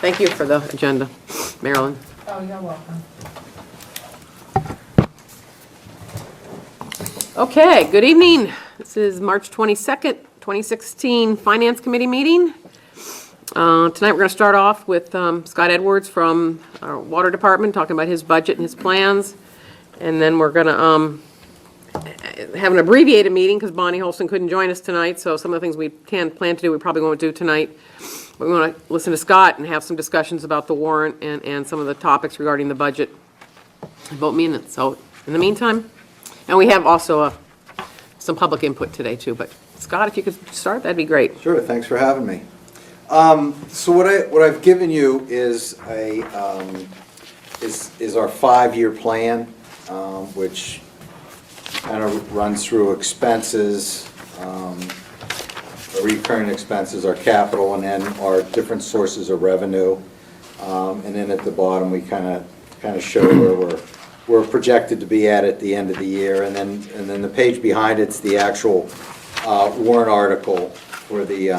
Thank you for the agenda, Marilyn. Oh, you're welcome. Okay, good evening. This is March 22nd, 2016 Finance Committee meeting. Tonight we're going to start off with Scott Edwards from our Water Department talking about his budget and his plans. And then we're going to have an abbreviated meeting because Bonnie Holston couldn't join us tonight. So some of the things we plan to do we probably won't do tonight. But we want to listen to Scott and have some discussions about the warrant and some of the topics regarding the budget. Vote minutes. So in the meantime, and we have also some public input today too. But Scott, if you could start, that'd be great. Sure, thanks for having me. So what I've given you is is our 5-year plan, which kind of runs through expenses, recurring expenses, our capital, and then our different sources of revenue. And then at the bottom, we kind of show where we're projected to be at the end of the year. And then the page behind it's the actual warrant article for the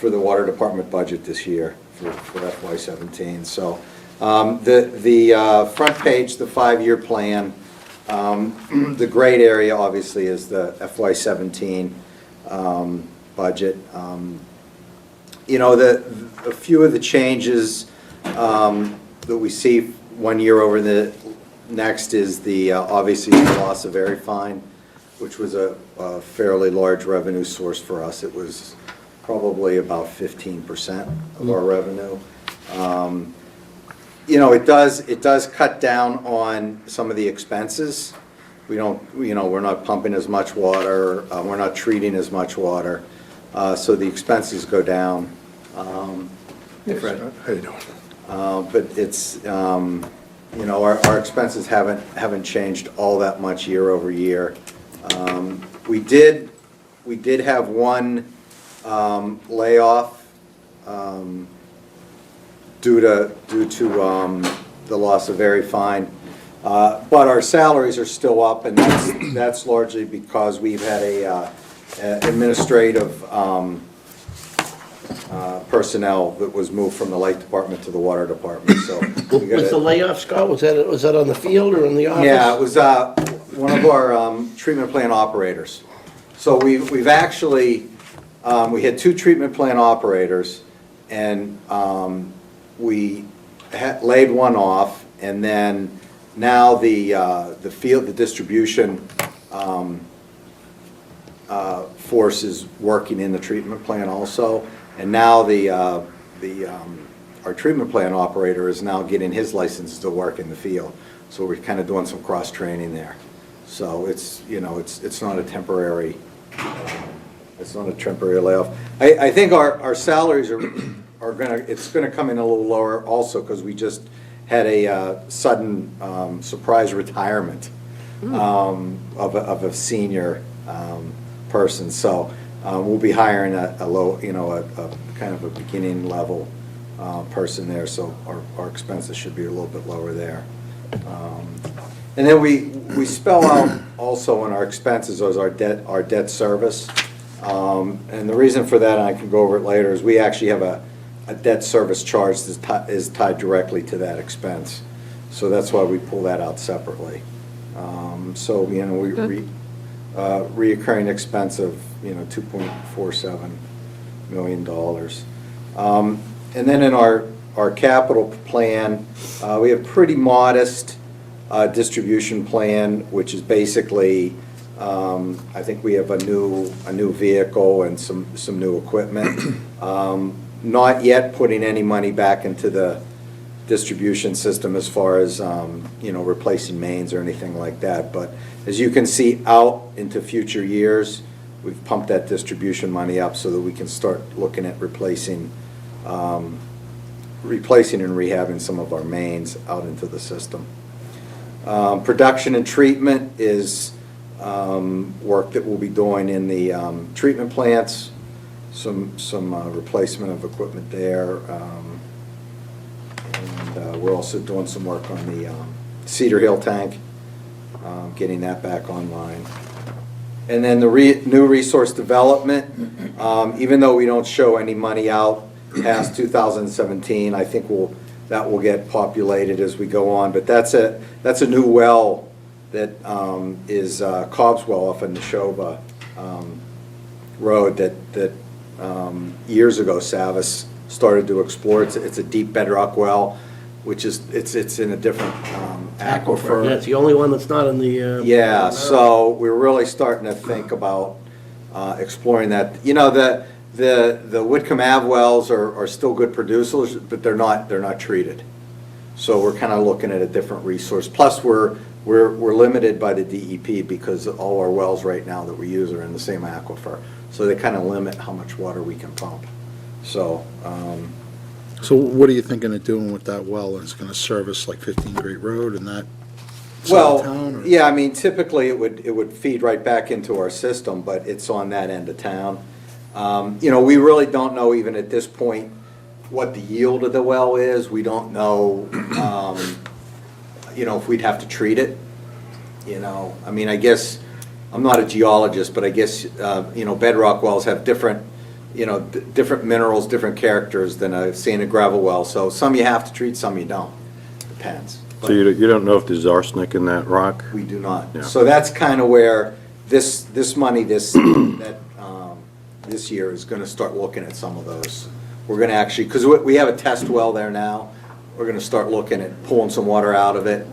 Water Department budget this year for FY17. So the front page, the 5-year plan, the great area obviously is the FY17 budget. You know, a few of the changes that we see one year over the next is the obviously the loss of area fine, which was a fairly large revenue source for us. It was probably about 15% of our revenue. You know, it does cut down on some of the expenses. We don't, you know, we're not pumping as much water, we're not treating as much water, so the expenses go down. Hey, Fred. How you doing? But it's, you know, our expenses haven't changed all that much year over year. We did have one layoff due to the loss of area fine, but our salaries are still up, and that's largely because we've had a administrative personnel that was moved from the light department to the water department. So Was the layoff, Scott, was that on the field or in the office? yeah, it was one of our treatment plant operators. So we've actually we had 2 treatment plant operators, and we laid one off, and then now the field, the distribution force is working in the treatment plant also, and now our treatment plant operator is now getting his license to work in the field. So we're kind of doing some cross training there. So it's, you know, it's not a temporary. It's not a temporary layoff. I think our salaries are it's gonna come in a little lower also because we just had a sudden surprise retirement of a senior person. So we'll be hiring a low, you know, a kind of a beginning level person there. So our expenses should be a little bit lower there. And then we spell out also in our expenses as our debt service. And the reason for that, and I can go over it later, is we actually have a debt service charge that is tied directly to that expense. So that's why we pull that out separately. So, you know, reoccurring expense of, you know, $2.47 million. And then in our capital plan, we have pretty modest distribution plan, which is basically, I think we have a new vehicle and some new equipment. Not yet putting any money back into the distribution system as far as you know, replacing mains or anything like that. But as you can see out into future years, we've pumped that distribution money up so that we can start looking at replacing and rehabbing some of our mains out into the system. Production and treatment is work that we'll be doing in the treatment plants, some replacement of equipment there, and we're also doing some work on the Cedar Hill tank, getting that back online. And then the new resource development, even though we don't show any money out past 2017. I think that will get populated as we go on, but that's a new well that is Cobb's well off in Neshoba Road that years ago Savas started to explore. It's a deep bedrock well, which is, it's in a different aquifer. That's the only one that's not in the. Yeah, so we're really starting to think about exploring that. You know, the Whitcomb Ave wells are still good producers, but they're not treated. So we're kind of looking at a different resource. Plus, we're limited by the DEP because all our wells right now that we use are in the same aquifer. So they kind of limit how much water we can pump. So, So what are you thinking of doing with that well? Is it going to service like 15 Great Road and that side of well, town? Or- yeah, I mean, typically it would feed right back into our system, but it's on that end of town. You know, we really don't know even at this point what the yield of the well is. We don't know, you know, if we'd have to treat it. You know, I mean, I guess, I'm not a geologist, but I guess, you know, bedrock wells have different, you know, different minerals, different characters than a sand and gravel well. So some you have to treat, some you don't. Depends. So you don't know if there's arsenic in that rock? We do not. Yeah. So that's kind of where this money, this year is gonna start looking at some of those. We're gonna actually, because we have a test well there now, we're gonna start looking at pulling some water out of it,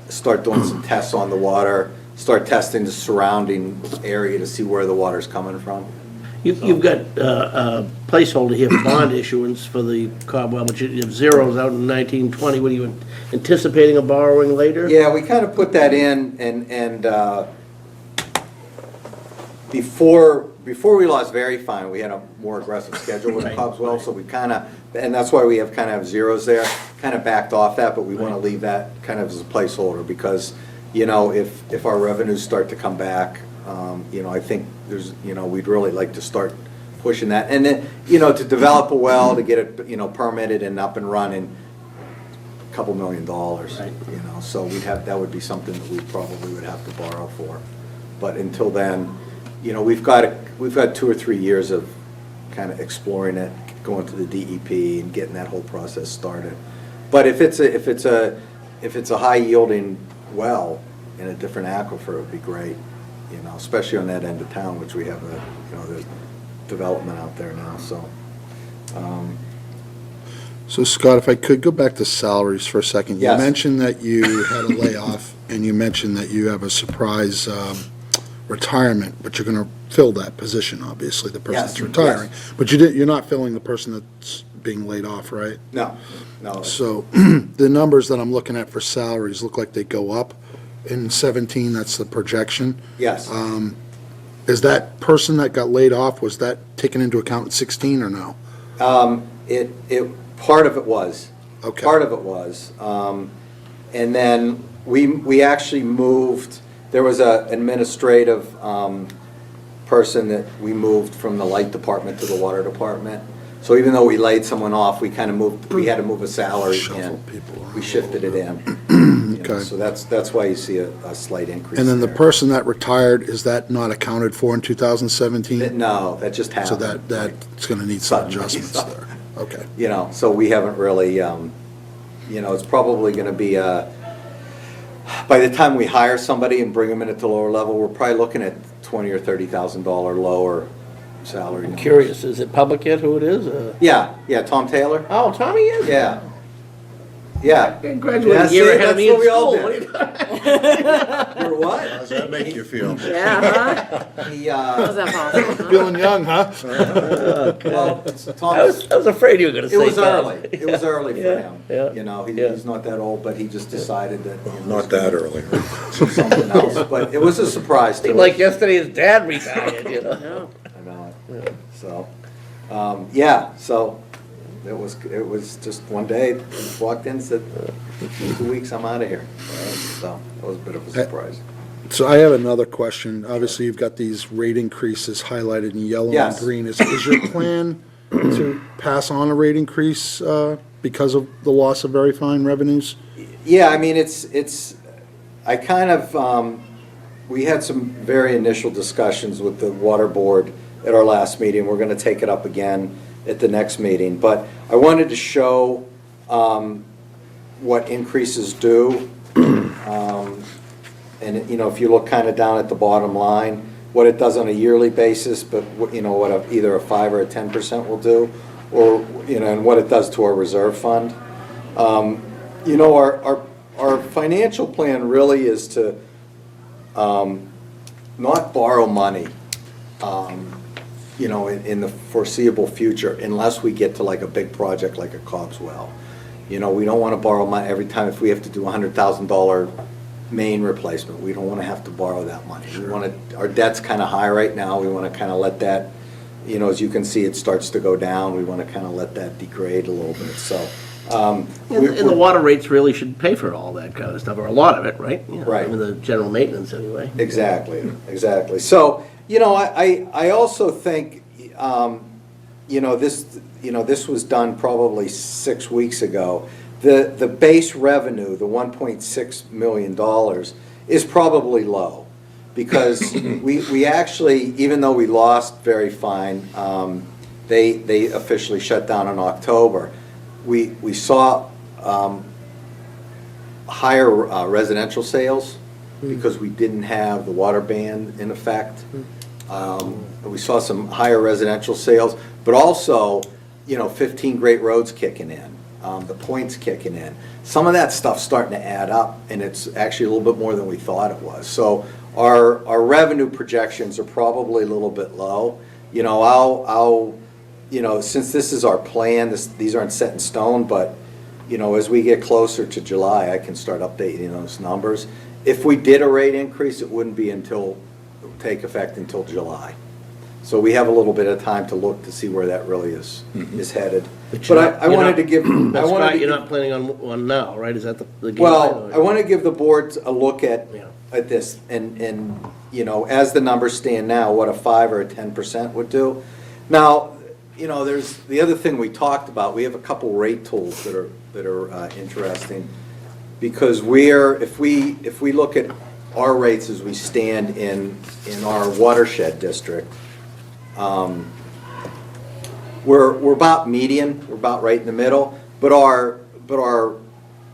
start doing some tests on the water, start testing the surrounding area to see where the water's coming from. You've got a placeholder here for bond issuance for the Cobb well, but you have zeros out in 1920. What are you anticipating of borrowing later? Yeah, we kind of put that in and before we lost Very Fine, we had a more aggressive schedule with Right, Cobb's well, right. so we kind of, and that's why we have kind of have zeros there, kind of backed off that, but we want to leave that kind of as a placeholder because, you know, if our revenues start to come back, you know, I think there's, you know, we'd really like to start pushing that. And then, you know, to develop a well, to get it, you know, permitted and up and running, a couple $1 million, Right. you know, so that would be something that we probably would have to borrow for. But until then, you know, we've got 2 or 3 years of kind of exploring it, going to the DEP and getting that whole process started. But if it's a high yielding well in a different aquifer, it'd be great, you know, especially on that end of town, which we have you know, there's development out there now, so. So Scott, if I could go back to salaries for a second. Yes. You mentioned that you had a layoff, and you mentioned that you have a surprise retirement, but you're going to fill that position, obviously, the person Yes, that's retiring. yes. But you're not filling the person that's being laid off, right? No. So the numbers that I'm looking at for salaries look like they go up in 17, that's the projection. Yes. Is that person that got laid off, was that taken into account in 16 or no? Part of it was. Okay. Part of it was. And then we actually moved, there was a administrative person that we moved from the light department to the water department. So even though we laid someone off, we kind of moved, we had to move a salary in. Shuffled people around We a shifted it little in. You know, Okay. So that's why you see a slight increase And then the there. person that retired, is that not accounted for in 2017? No, that just happened. So that's going to need some Suddenly, adjustments so- there. Okay. You know, so we haven't really, you know, it's probably gonna be, by the time we hire somebody and bring them in at the lower level, we're probably looking at $20,000 or $30,000 lower salary. numbers. Curious, is it public yet who it is? Yeah, Tom Taylor? Oh, Tommy is? Yeah. Yeah. I graduated Yeah, a year see, ahead of that's me in what we all school. did. What are you- You're what? How does that make you feel? Yeah, He, how's that possible? huh? Feeling young, huh? well, Tom, I was afraid you were gonna say it was Tom. early. It was early for Yeah, him. yeah, You know, yeah. he's not that old, but he just decided that. you know, Not that early. do something else. But it was a surprise to Seemed us. like yesterday his dad retired, you know? No. I know it. So, yeah, so it was just one day, he walked in and said, 2 weeks, I'm out of here. So it was a bit of a surprise. So I have another question. Obviously, you've got these rate increases highlighted in yellow and Yes. green. Is your plan to pass on a rate increase because of the loss of very fine revenues? Yeah, I mean, I kind of, we had some very initial discussions with the water board at our last meeting. We're gonna take it up again at the next meeting. But I wanted to show what increases do. And, you know, if you look kind of down at the bottom line, what it does on a yearly basis, but, you know, what either a 5 or a 10% will do, or, you know, and what it does to our reserve fund. You know, our financial plan really is to not borrow money, you know, in the foreseeable future, unless we get to like a big project like a Cobb's Well. You know, we don't want to borrow money every time. If we have to do a $100,000 main replacement, we don't want to have to borrow that money. We want to, our debt's kind of high right now. We want to kind of let that, you know, as you can see, it starts to go down. We want to kind of let that degrade a little bit, so. And the water rates really should pay for all that kind of stuff, or a lot of it, right? Yeah, Right. I mean, the general maintenance anyway. Exactly, exactly. So, you know, I also think, you know, this was done probably 6 weeks ago. The base revenue, the $1.6 million, is probably low, because we actually, even though we lost Very Fine, they officially shut down in October. We saw higher residential sales because we didn't have the water ban in effect. We saw some higher residential sales, but also, you know, 15 Great Roads kicking in, the points kicking in. Some of that stuff's starting to add up, and it's actually a little bit more than we thought it was. So our revenue projections are probably a little bit low. You know, I'll you know, since this is our plan, these aren't set in stone, but, you know, as we get closer to July, I can start updating those numbers. If we did a rate increase, it wouldn't be take effect until July. So we have a little bit of time to look to see where that really is headed. But I wanted to give. But Scott, you're not planning on one now, right? Is that the game Well, plan, or- I want to give the board a look at Yeah. this, and, you know, as the numbers stand now, what a 5 or a 10% would do. Now, you know, there's the other thing we talked about. We have a couple rate tools that are interesting, because if we look at our rates as we stand in our watershed district, we're about median. We're about right in the middle. But our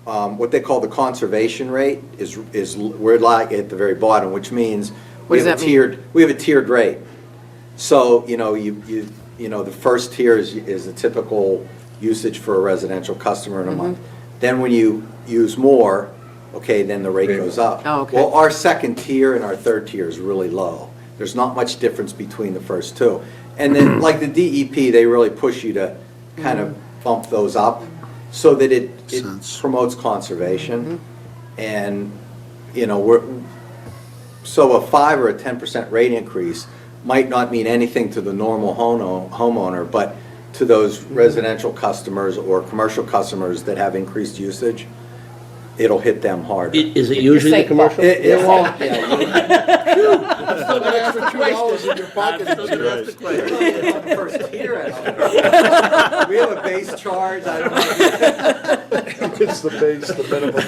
what they call the conservation rate is we're like at the very bottom, which means What does that mean? we have a tiered rate. So, you know, you know, the first tier is a typical usage for a residential customer in a month. Then when you use more, okay, then the rate goes up. Oh, okay. Well, our second tier and our third tier is really low. There's not much difference between the first two. And then, like the DEP, they really push you to kind of bump those up so that it Sense. promotes conservation. And, you know, so a 5 or a 10% rate increase might not mean anything to the normal homeowner, but to those residential customers or commercial customers that have increased usage, it'll hit them harder. Is it usually the safe. commercial? It won't, yeah, Still gonna ask the $3 in your pocket. Still gonna ask the question. you on the first tier, I don't know. We have a base charge, I don't know. It's the base, the minimum.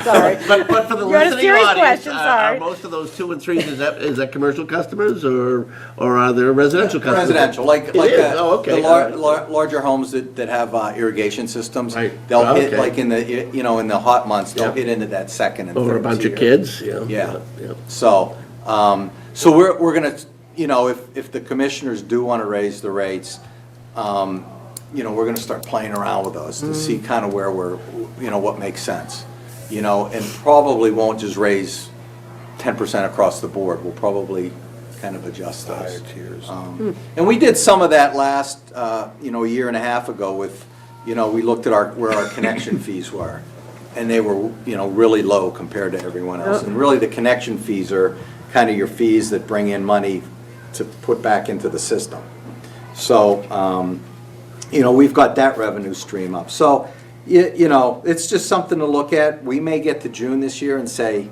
Sorry. But for the You're on a listening serious audience, question, are sorry. most of those 2 and 3s, is that commercial customers, or are there residential customers? Residential, like It is? Oh, okay. the All right. larger homes that have irrigation systems. Right. They'll hit, Okay. like in the, you know, in the hot months, they'll Yeah. hit into that second and third Over a bunch of tier. kids, yeah. Yeah. Yeah. So, so we're gonna, you know, if the commissioners do want to raise the rates, you know, we're gonna start playing around with those to see kind of where we're, you know, what makes sense. You know, and probably won't just raise 10% across the board. We'll probably kind of adjust those. Higher tiers. And we did some of that last, you know, a year and a half ago with, you know, we looked at where our connection fees were. And they were, you know, really low compared to everyone else. And really, the connection fees are kind of your fees that bring in money to put back into the system. So, you know, we've got that revenue stream up. So, you know, it's just something to look at. We may get to June this year and say,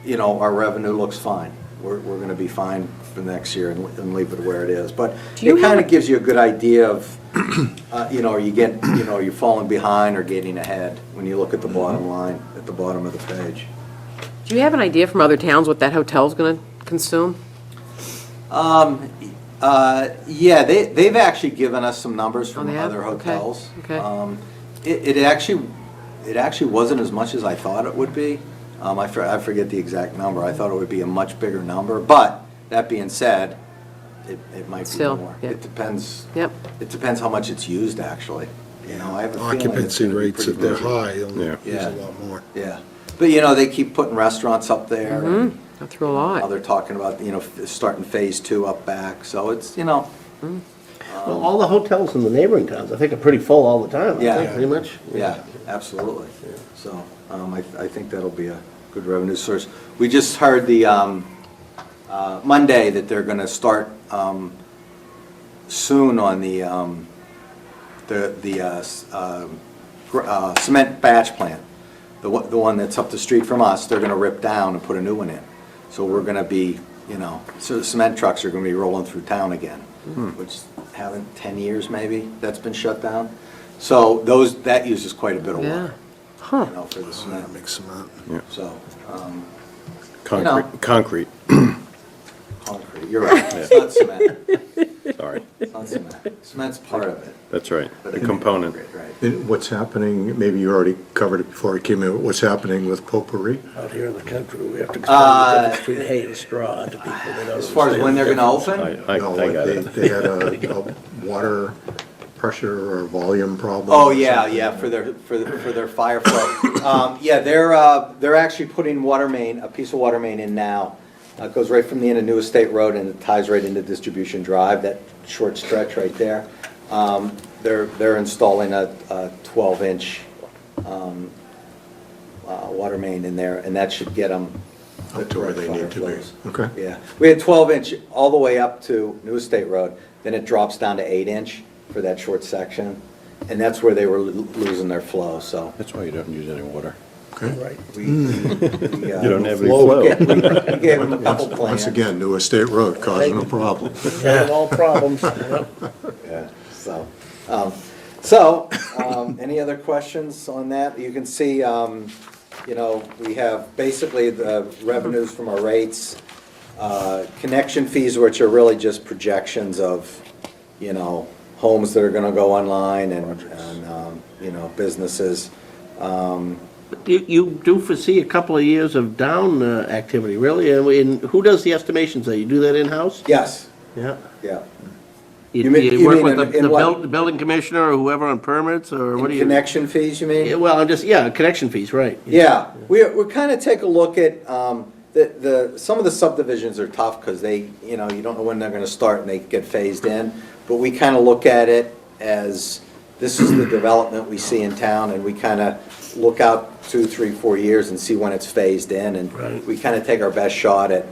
you know, our revenue looks fine. We're going to be fine for next year and leave it where it is. But it kind of gives you a good idea of, you know, are you falling behind or getting ahead when you look at the bottom line at the bottom of the page. Do you have an idea from other towns what that hotel's gonna consume? I Yeah, they've actually given us some numbers Oh, from they have? other Okay, hotels. okay. It actually wasn't as much as I thought it would be. I forget the exact number. I thought it would be a much bigger number, but that being said, it might be Still, more. yeah. It depends. Yep. It depends how much it's used, actually. You know, I have a feeling it's Occupancy gonna be rates, pretty if they're busy. high, you'll Yeah. use Yeah. a lot more. Yeah, but you know, they keep putting restaurants up there. and Not through a Now lot. they're talking about, you know, starting phase 2 up back, so it's, you know, Well, all the hotels in the neighboring towns, I think, are pretty full all the time, Yeah. I think, pretty much. yeah, absolutely. So, I think that'll be a good revenue source. We just heard Monday that they're gonna start, soon on the cement batch plant. The one that's up the street from us, they're gonna rip down and put a new one in. So we're gonna be, you know, so the cement trucks are gonna be rolling through town again, which haven't, 10 years maybe, that's been shut down. So that uses quite a bit of Yeah. water, Huh. you know, for the cement. That makes cement. So, Concrete. concrete, you're right, it's not cement, Sorry, it's not cement. Cement's part of it. that's right, but the it's component. concrete, Right. And what's happening, maybe you already covered it before I came in, what's happening with potpourri? Out here in the country, we have to explain the difference between hay and straw to people that don't As far as when they're gonna open? I No, got it. They had a water pressure or volume problem. Oh, or yeah, something. yeah, for their fire flow. Yeah, they're actually putting a piece of water main in now. It goes right from the end of New Estate Road and it ties right into Distribution Drive, that short stretch right there. They're installing a 12-inch water main in there, and that should get them Up to where they need to be. Okay. Yeah, we had 12-inch all the way up to New Estate Road, then it drops down to 8-inch for that short section, and that's where they were losing their flow, so. That's why you don't use any water. Right. We You don't have any Flow. flow. we gave them a couple plans. Once again, New Estate Road causing a problem. Have all problems. Yep. Yeah, any other questions on that? You can see, you know, we have basically the revenues from our rates, connection fees, which are really just projections of, you know, homes that are gonna go online and you know, businesses. You do foresee a couple of years of down activity, really? And who does the estimations there? You do that in-house? Yes, Yeah. yeah. You You mean- you you work mean with in the what? the building commissioner or whoever on permits, or what do you? Connection fees, you mean? Yeah, well, I'm just, yeah, connection fees, right. Yeah, we kind of take a look at, some of the subdivisions are tough because they, you know, you don't know when they're gonna start and they get phased in. But we kind of look at it as, this is the development we see in town, and we kind of look out 2, 3, 4 years and see when it's phased in, and Right. we kind of take our best shot at,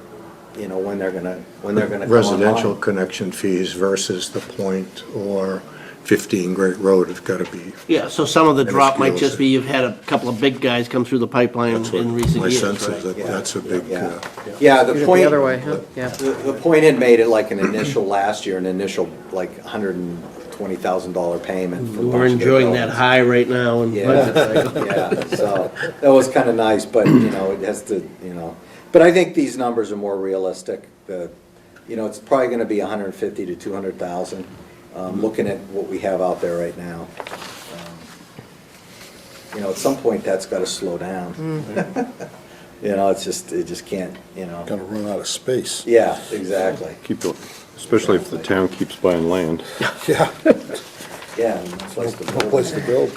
you know, when they're gonna come online. Residential connection fees versus the Point or 15 Great Road have got to be, Yeah, so some of the drop might Minuscule. just be you've had a couple of big guys come through the pipeline that's what in recent my years, sense is, right? that Yeah. that's a big, Yeah, uh, yeah, the Use it point. the other way, huh? Yeah. The Point had made it like an initial last year, an initial like $120,000 payment. for a We're bunch of enjoying their that high right now in budget cycle. Yeah, so that was kind of nice, but, you know, it has to, you know, but I think these numbers are more realistic. You know, it's probably going to be 150 to 200,000, looking at what we have out there right now. You know, at some point, that's got to slow down. You know, it just can't, you know. Gonna run out of space. Yeah, exactly. Keep going, especially if the town keeps buying land. Yeah, Yeah. and that's what's the no place to build.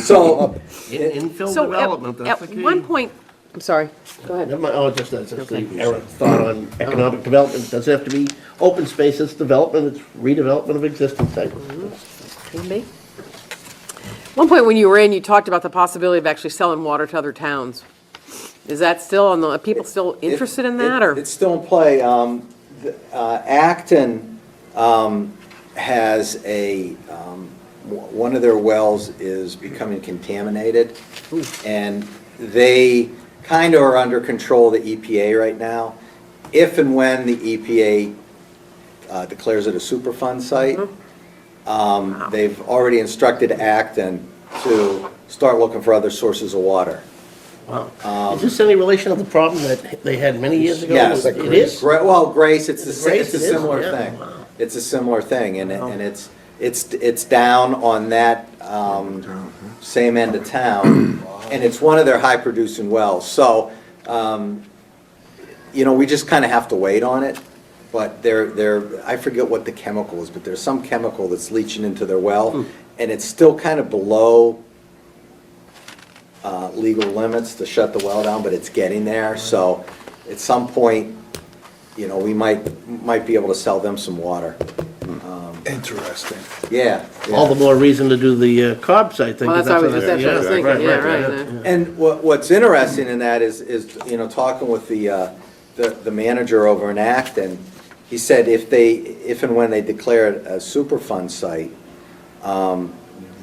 So, Infill So development, that's the at key. one point, I'm sorry, go ahead. Never mind, oh, just, that's just Okay. the errant thought on economic development, doesn't have to be open space, it's development, it's redevelopment of existing sites. Can be. One point when you were in, you talked about the possibility of actually selling water to other towns. Is that still on the, are people still interested in that, or? It's still in play. Acton has one of their wells is becoming contaminated, and they kind of are under control of the EPA right now. If and when the EPA declares it a Superfund site, they've already instructed Acton to start looking for other sources of water. Wow. Is this any relation to the problem that they had many years ago? Yes. It is? Well, Grace, it's a Grace, it is, similar yeah. thing. Wow. It's a similar thing, and it's down on that same end of town, and it's one of their high-producing wells. So, we just kind of have to wait on it. But I forget what the chemical is, but there's some chemical that's leaching into their well, and it's still kind of below legal limits to shut the well down, but it's getting there. So at some point, we might be able to sell them some water. Interesting. Yeah. All the more reason to do the Cobb site thing. Well, that's what I was thinking, yeah, right. And what's interesting in that is talking with the manager over in Acton, he said if and when they declare it a Superfund site,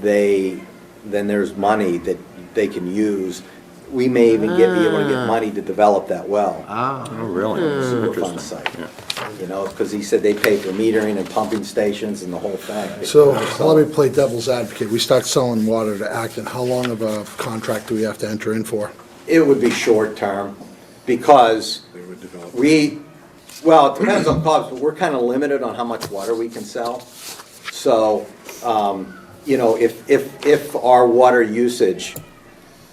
then there's money that they can use. We may even be able to get money to develop that well. Oh, really? Superfund site. Because he said they pay for metering and pumping stations and the whole thing. So let me play devil's advocate. We start selling water to Acton. How long of a contract do we have to enter in for? It would be short-term, because well, it depends on cost, but we're kind of limited on how much water we can sell. So, if our water usage,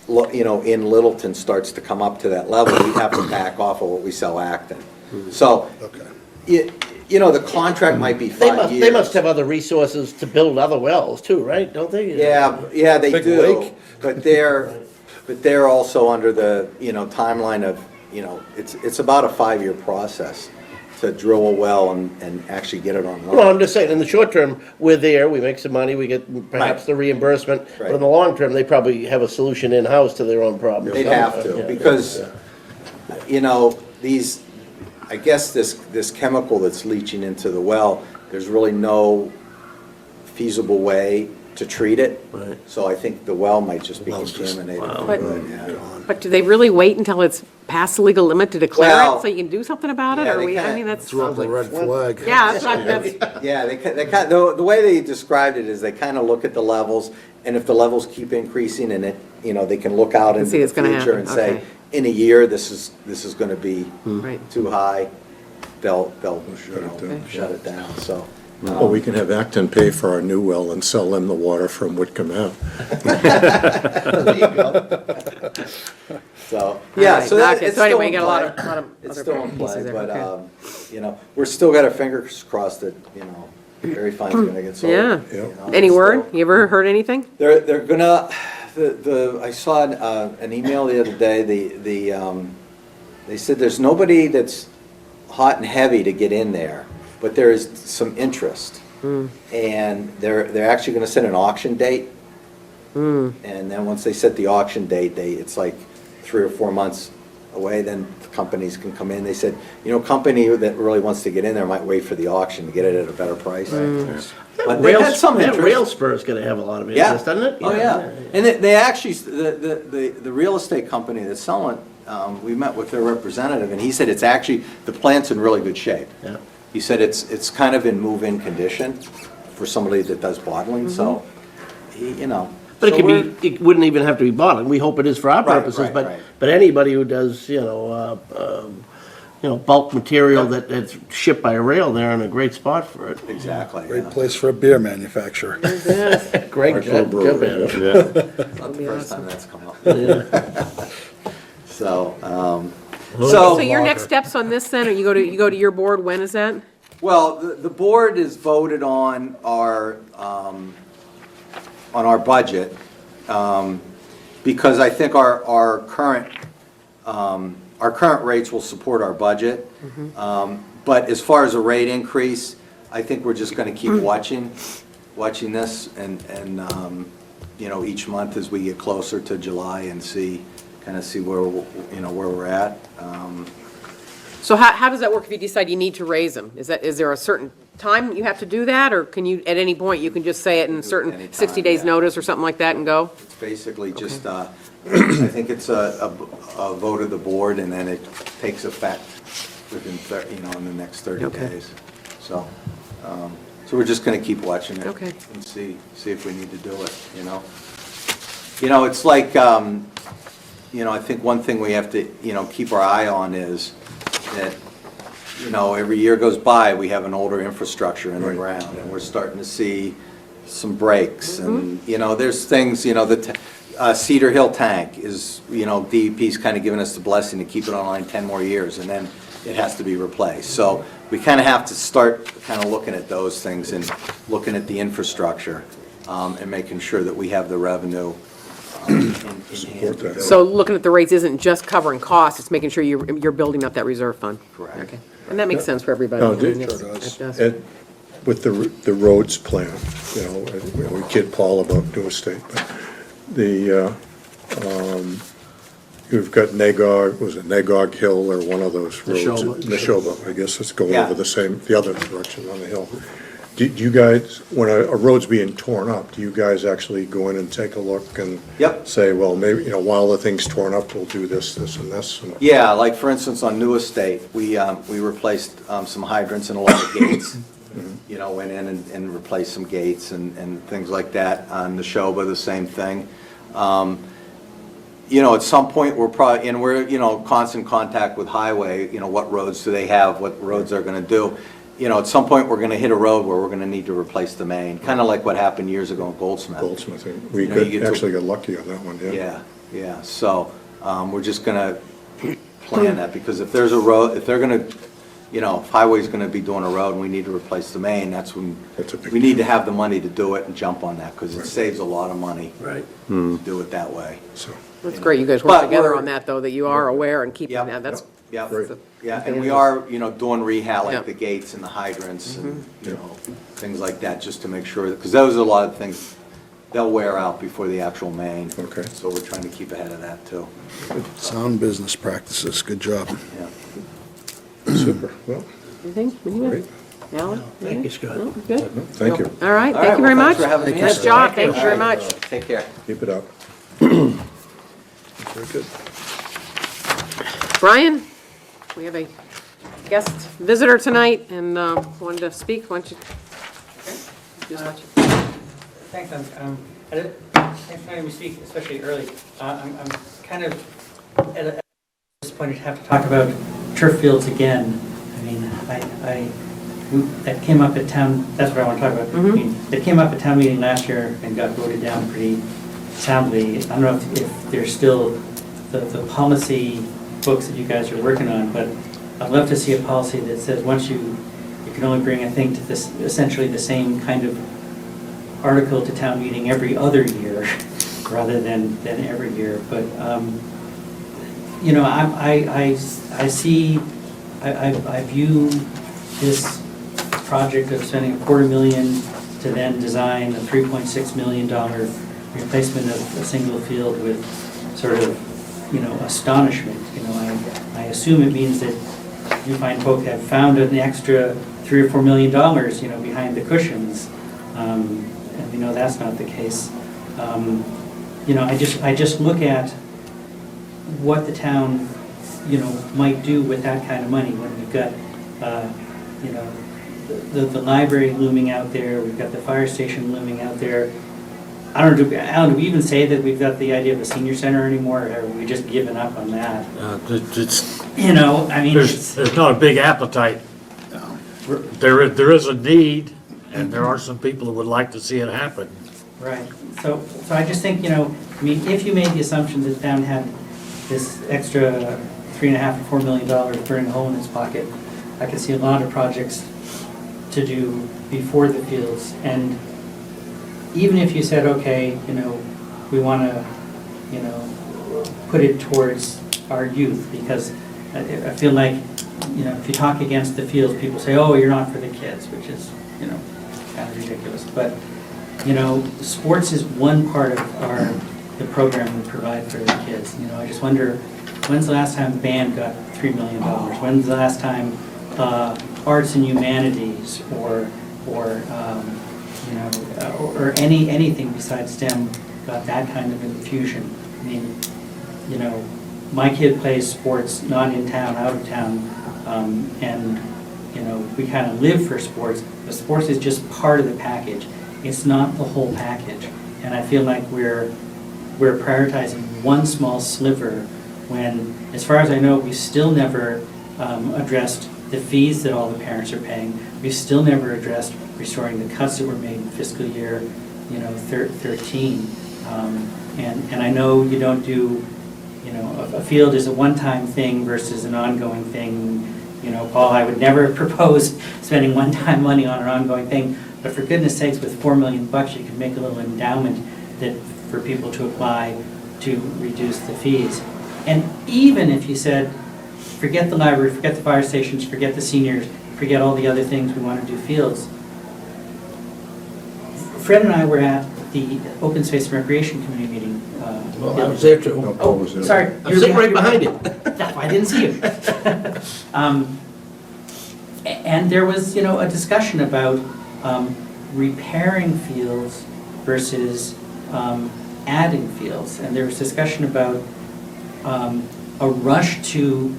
in Littleton starts to come up to that level, we have to back off of what we sell Acton. So, Okay. the contract might be 5 years. They must have other resources to build other wells too, right? Don't they? Yeah, they Big do, lake. but they're also under the, timeline of, it's about a 5-year process to drill a well and actually get it online. Well, I'm just saying, in the short term, we're there, we make some money, we get perhaps Right. the reimbursement. But Right. in the long term, they probably have a solution in-house to their own problems. They'd have to, Yeah. because, I guess this chemical that's leaching into the well, there's really no feasible way to treat it. Right. So I think the well might just be Well's just- contaminated. But- Yeah. But do they really wait until it's past the legal limit to declare Well, it, so you can do something about it, yeah, or they we, I can't. mean, that's, Throw up a red flag. yeah, that's, Yeah, the way they described it is they kind of look at the levels, and if the levels keep increasing and they can look out into see the it's gonna future happen, and say, okay. in a year, this is gonna be right. too high, they'll Okay. shut it down, so. Well, we can have Acton pay for our new well and sell them the water from Whitcomb Ave. There you go. So, yeah, Alright, so that, okay, it's so still anyway, in you got a lot play. of It's other still in pieces play, there, but, okay. we're still got our fingers crossed that, Very Fine's gonna get sold. Yeah. It's Any word? still- You ever heard anything? They're gonna, I saw an email the other day, they said there's nobody that's hot and heavy to get in there, but there is some interest. And they're actually gonna set an auction date. And then once they set the auction date, it's like 3 or 4 months away, then the companies can come in. They said, company that really wants to get in there might wait for the auction to get it at a better price. But they had some That interest. rail spur's gonna have a lot of Yeah. interest, doesn't it? Oh, yeah. And they actually, the real estate company that's selling it, we met with their representative, and he said it's actually, the plant's in really good shape. Yeah. He said it's kind of in move-in condition for somebody that does bottling, so, But it so could we're- be, it wouldn't even have to be bottling, we hope it is for our Right, purposes, right, but, right. but anybody who does, bulk material that's shipped by rail, they're in a great spot for it. Exactly. Great yeah. place for a beer manufacturer. Greg, jump in. Yeah. It's not the first time that's come up. So, So your next steps on this then, or you go to your board, when is that? well, the board has voted on our budget, because I think our current rates will support our budget. But as far as a rate increase, I think we're just gonna keep watching this and each month as we get closer to July and see where, where we're at. So how does that work if you decide you need to raise them? Is there a certain time you have to do that, or can you, at any point, you can just say it in certain anytime, 60 days yeah. notice or something like that and go? It's basically just, I think it's a vote of the board, and then it takes effect within, in the next 30 Okay. days. So we're just gonna keep watching it. Okay. And see if we need to do it, It's like, I think one thing we have to, keep our eye on is that, you know, every year goes by, we have an older infrastructure in the ground, and we're starting to see some breaks, and, you know, there's things, you know, the Cedar Hill tank is, you know, DEP's kind of given us the blessing to keep it online 10 more years, and then it has to be replaced. So we kind of have to start kind of looking at those things and looking at the infrastructure, and making sure that we have the revenue in hand to do it. So looking at the rates isn't just covering costs, it's making sure you're building up that reserve fund. Correct. Okay. And that makes sense for everybody. No, I mean, it it's- sure does. it does. Ed, with the roads plan, you know, we kid Paul about New Estate, but you've got Nagog, was it Nagog Hill or one of those roads? Neshoba. Neshoba, I guess it's going Yeah. over the other direction on the hill. Do you guys, when a road's being torn up, do you guys actually go in and take a look and Yep. say, well, maybe, you know, while the thing's torn up, we'll do this, this, and this? And Yeah, like for instance, on New Estate, we replaced some hydrants and a lot of gates. You know, went in and replaced some gates and things like that. On Neshoba, the same thing. You know, at some point, we're, you know, constant contact with Highway, you know, what roads do they have, what roads they're gonna do. You know, at some point, we're gonna hit a road where we're gonna need to replace the main, kind of like what happened years ago in Goldsmith. Goldsmithing, we You know, you get to- actually got lucky on that one, yeah. Yeah, yeah, so, we're just gonna plan that, because if there's a road, if they're gonna, you know, if Highway's gonna be doing a road and we need to replace the main, that's when, That's a big we need to have the money to do it and jump on that, because it Right. saves a lot of money Right. to do it that way. So, That's great, you guys work But together we're- on that, though, that you are aware and keeping Yep. that, that's, Yeah, Great. yeah, and we are, you know, doing rehab, Yeah. like the gates and the hydrants and, you know, things like that, just to make sure, because those are a lot of things, they'll wear out before the actual main. Okay. So we're trying to keep ahead of that, too. Sound business practices, good job. Yeah. super, well, anything? great, Alan? Thank you, Scott. No, Good? thank you, All right, All thank right, you very well, much. thanks for having me. Nice job, thank you very All right, much. Take care. keep it up. Very good. Brian, we have a guest visitor tonight and wanted to speak. Why don't you? just let you- Thanks, thanks for letting me speak, especially early. I'm kind of at this point to have to talk about turf fields again. I mean, that came up at town, that's what I want to talk about. I mean, that came up at town meeting last year and got voted down pretty soundly. I don't know if there's still the policy books that you guys are working on, but I'd love to see a policy that says once you can only bring a thing to this, essentially the same kind of article to town meeting every other year, rather than every year. But, you know, I view this project of spending $250,000 to then design a $3.6 million replacement of a single field with sort of, you know, astonishment. You know, I assume it means that you fine folk have found an extra $3 or $4 million, you know, behind the cushions. And we know that's not the case. You know, I just look at what the town, you know, might do with that kind of money when we've got, you know, the library looming out there, we've got the fire station looming out there. I don't know, Alan, do we even say that we've got the idea of a senior center anymore, or have we just given up on that? It's, You know, I mean, there's not a big appetite. There is a need, and there are some people who would like to see it happen. right. So I just think, you know, I mean, if you made the assumption that the town had this extra $3.5 or $4 million burning a hole in its pocket, I could see a lot of projects to do before the fields. And even if you said, okay, you know, we want to, you know, put it towards our youth, because I feel like, you know, if you talk against the fields, people say, oh, you're not for the kids, which is, you know, kind of ridiculous. But, you know, sports is one part of the program we provide for the kids. You know, I just wonder, when's the last time band got $3 million? When's the last time arts and humanities or you know, or anything besides STEM got that kind of infusion? I mean, you know, my kid plays sports, not in town, out of town, and, you know, we kind of live for sports, but sports is just part of the package. It's not the whole package. And I feel like we're prioritizing one small sliver when, as far as I know, we still never addressed the fees that all the parents are paying. We've still never addressed restoring the cuts that were made in fiscal year, 13. And I know you don't do, a field is a one-time thing versus an ongoing thing. Paul, I would never propose spending one-time money on an ongoing thing, but for goodness sakes, with $4 million, you could make a little endowment that for people to apply to reduce the fees. And even if you said, forget the library, forget the fire stations, forget the seniors, forget all the other things we want to do fields. Fred and I were at the Open Space and Recreation Committee meeting. Well, I was there too. No, Paul was there. Sorry. I'm sitting right behind you. That's why I didn't see you. And there was, a discussion about repairing fields versus adding fields. And there was discussion about a rush to,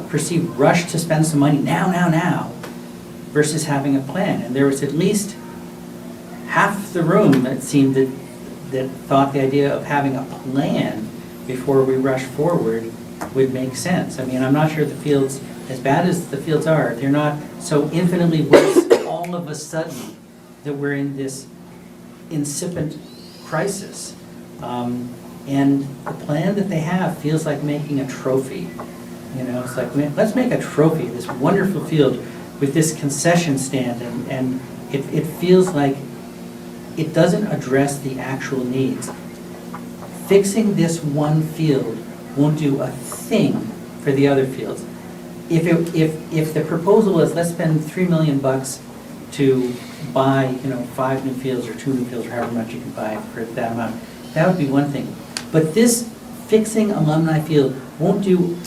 perceived rush to spend some money now, versus having a plan. And there was at least half the room that seemed that thought the idea of having a plan before we rush forward would make sense. I mean, I'm not sure the fields, as bad as the fields are, they're not so infinitely worse all of a sudden that we're in this incipient crisis. And the plan that they have feels like making a trophy. It's like, let's make a trophy of this wonderful field with this concession stand, and it feels like it doesn't address the actual needs. Fixing this one field won't do a thing for the other fields. If the proposal is, let's spend $3 million to buy, 5 new fields or 2 new fields or however much you can buy for that amount, that would be one thing. But this fixing Alumni Field won't do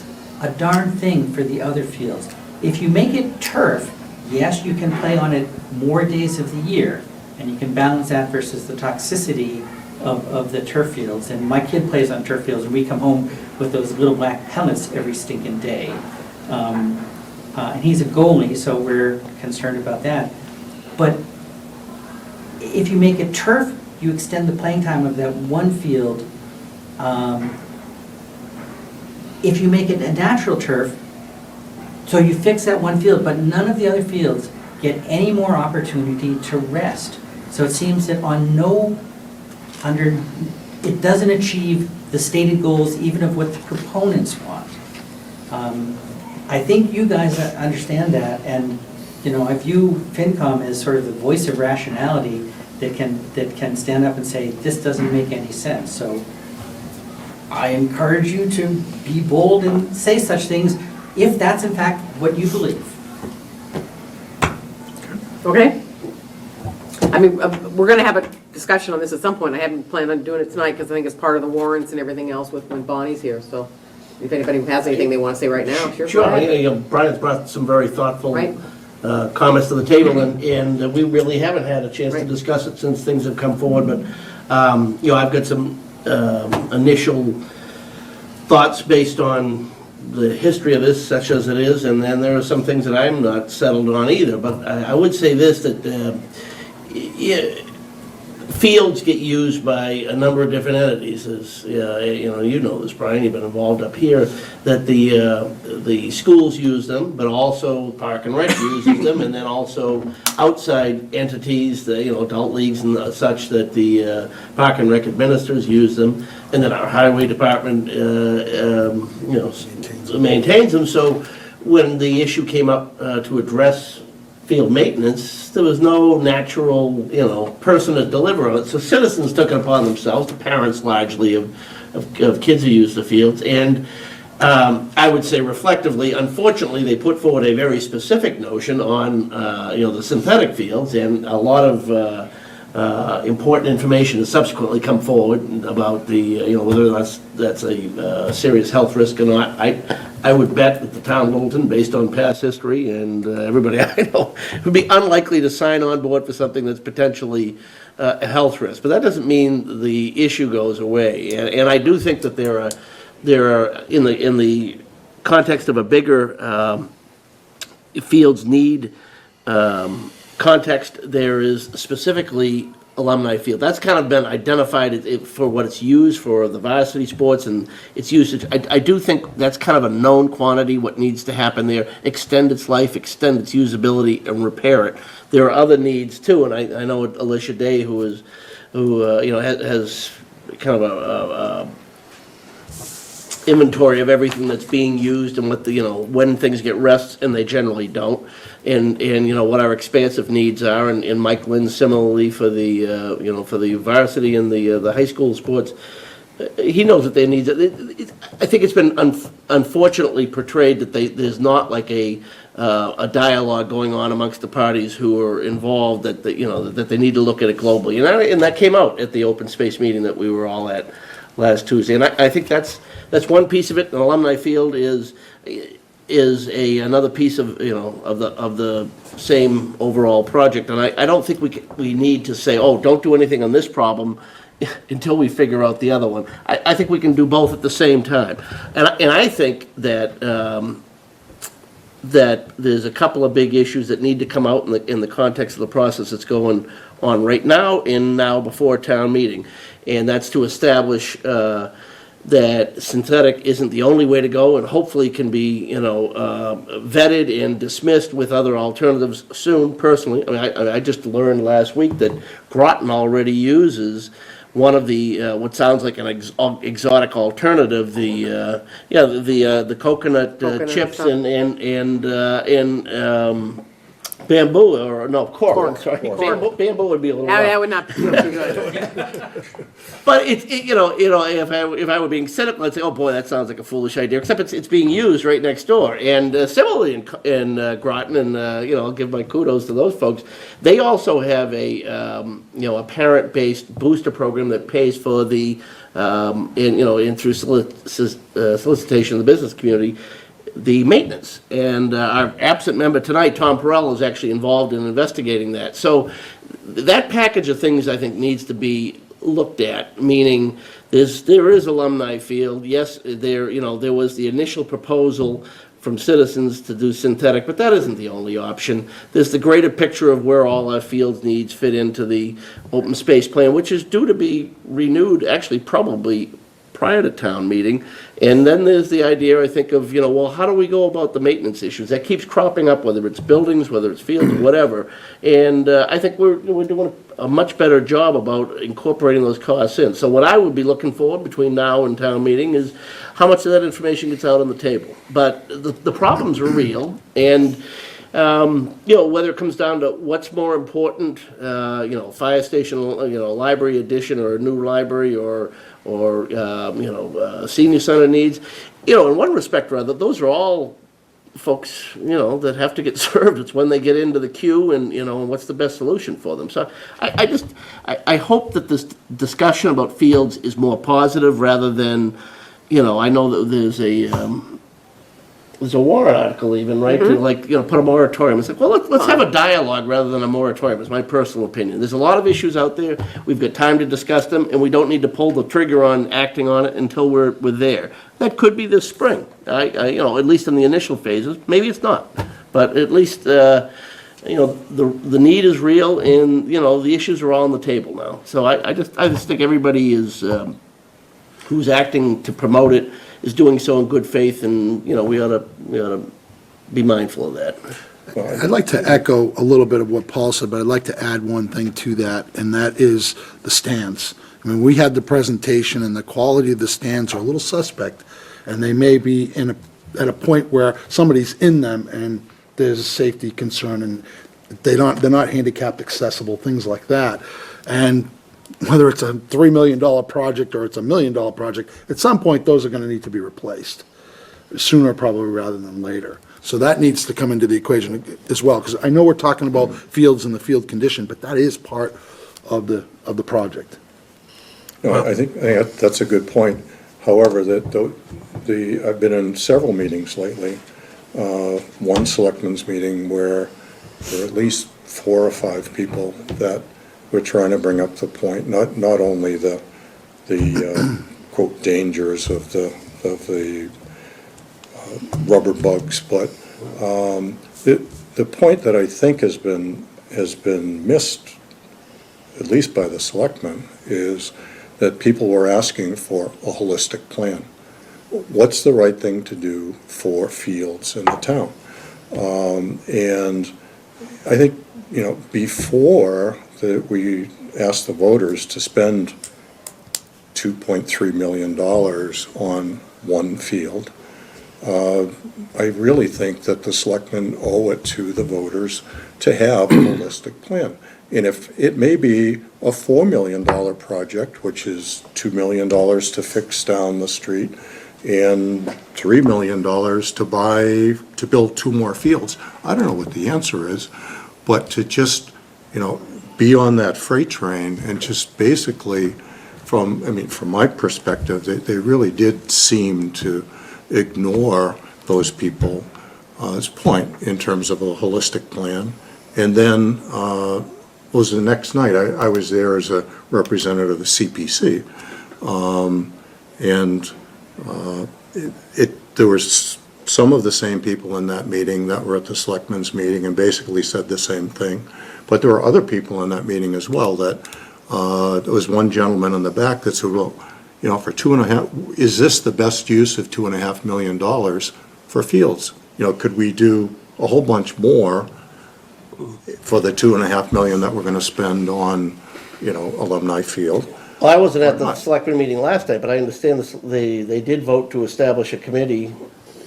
a darn thing for the other fields. If you make it turf, yes, you can play on it more days of the year, and you can balance that versus the toxicity of the turf fields. And my kid plays on turf fields, and we come home with those little black pellets every stinking day. And he's a goalie, so we're concerned about that. But if you make it turf, you extend the playing time of that one field. If you make it a natural turf, so you fix that one field, but none of the other fields get any more opportunity to rest. So it seems that it doesn't achieve the stated goals even of what the proponents want. I think you guys understand that, and I view Fincom as sort of the voice of rationality that can stand up and say, this doesn't make any sense. So I encourage you to be bold and say such things if that's in fact what you believe. Okay? I mean, we're going to have a discussion on this at some point. I haven't planned on doing it tonight because I think it's part of the warrants and everything else when Bonnie's here, so if anybody has anything they want to say right now, sure. Sure, go ahead. Brian's brought some very thoughtful Right. comments to the table, and we really haven't had a chance to Right. discuss it since things have come forward, but, I've got some initial thoughts based on the history of this, such as it is, and then there are some things that I'm not settled on either, but I would say this, that fields get used by a number of different entities, as you know this, Brian, you've been involved up here, that the schools use them, but also Park and Rec uses them, and then also outside entities, the adult leagues and such, that the Park and Rec administrators use them, and then our highway department maintains them. So when the issue came up to address field maintenance, there was no natural, person to deliver on it. So citizens took it upon themselves, the parents largely of kids who use the fields. And I would say reflectively, unfortunately, they put forward a very specific notion on, the synthetic fields, and a lot of important information has subsequently come forward about the, whether that's a serious health risk or not. I would bet that the town of Littleton, based on past history and everybody I know, would be unlikely to sign on board for something that's potentially a health risk. But that doesn't mean the issue goes away. And I do think that there are in the context of a bigger fields need context, there is specifically alumni field. That's kind of been identified for what it's used for, the varsity sports and its usage. I do think that's kind of a known quantity, what needs to happen there, extend its life, extend its usability, and repair it. There are other needs too, and I know Alicia Day, who has kind of a inventory of everything that's being used and what when things get rest, and they generally don't, and what our expansive needs are, and Mike Lynn similarly for the for the varsity and the high school sports. He knows what their needs are. I think it's been unfortunately portrayed that there's not like a dialogue going on amongst the parties who are involved, that they need to look at it globally, and that came out at the open space meeting that we were all at last Tuesday, and I think that's one piece of it. An alumni field is another piece of the same overall project, and I don't think we need to say, oh, don't do anything on this problem until we figure out the other one. I think we can do both at the same time, and I think that that there's a couple of big issues that need to come out in the context of the process that's going on right now and now before town meeting, and that's to establish that synthetic isn't the only way to go, and hopefully can be, vetted and dismissed with other alternatives soon. Personally, I just learned last week that Groton already uses one of the what sounds like an exotic alternative, the coconut chips something. and bamboo, or no, cork. I'm sorry. Bamboo would be a little rough. That would not be too good. But if I were being cynical, I'd say, oh boy, that sounds like a foolish idea. Except it's being used right next door, and similarly in Groton, and I'll give my kudos to those folks. They also have a parent-based booster program that pays for the through solicitation of the business community, the maintenance. And our absent member tonight, Tom Perrell, is actually involved in investigating that. So that package of things, I think, needs to be looked at, meaning there is alumni field. Yes, there was the initial proposal from citizens to do synthetic, but that isn't the only option. There's the greater picture of where all our fields needs fit into the open space plan, which is due to be renewed, actually probably prior to town meeting. And then there's the idea, I think, of, well, how do we go about the maintenance issues? That keeps cropping up, whether it's buildings, whether it's fields, whatever. And I think we're doing a much better job about incorporating those costs in. So what I would be looking for between now and town meeting is how much of that information gets out on the table. But the problems are real, and whether it comes down to what's more important, fire station, library addition, or a new library, or senior center needs, in one respect or other, those are all folks, that have to get served. It's when they get into the queue, and what's the best solution for them. So I hope that this discussion about fields is more positive rather than, I know that there's a warrant article even, right, to put a moratorium. It's like, well, let's have a dialogue rather than a moratorium. It's my personal opinion. There's a lot of issues out there. We've got time to discuss them, and we don't need to pull the trigger on acting on it until we're there. That could be this spring, at least in the initial phases. Maybe it's not, but at least, the need is real, and, the issues are all on the table now. So I just think everybody is, who's acting to promote it, is doing so in good faith, and, we ought to be mindful of that. I'd like to echo a little bit of what Paul said, but I'd like to add one thing to that, and that is the stands. I mean, we had the presentation, and the quality of the stands are a little suspect, and they may be at a point where somebody's in them, and there's a safety concern, and they're not handicapped accessible, things like that. And whether it's a $3 million project or it's a $1 million project, at some point, those are going to need to be replaced, sooner probably rather than later. So that needs to come into the equation as well, because I know we're talking about fields and the field condition, but that is part of the project. No, I think that's a good point. However, I've been in several meetings lately, one selectmen's meeting where there are at least 4 or 5 people that we're trying to bring up the point, not only the quote dangers of the rubber bugs, but the point that I think has been missed at least by the selectmen, is that people were asking for a holistic plan. What's the right thing to do for fields in the town? And I think, before we asked the voters to spend $2.3 million on one field, I really think that the selectmen owe it to the voters to have a holistic plan. And if it may be a $4 million project, which is $2 million to fix down the street, and $3 million to build 2 more fields, I don't know what the answer is, but to just, be on that freight train and just basically, from my perspective, they really did seem to ignore those people's point in terms of a holistic plan. And then, was the next night, I was there as a representative of the CPC, and there was some of the same people in that meeting that were at the selectmen's meeting and basically said the same thing. But there were other people in that meeting as well that, there was one gentleman in the back that said, well, for is this the best use of $2.5 million for fields? Could we do a whole bunch more for the $2.5 million that we're gonna spend on, Alumni Field? Well, I wasn't at the selectmen meeting last night, but I understand they did vote to establish a committee,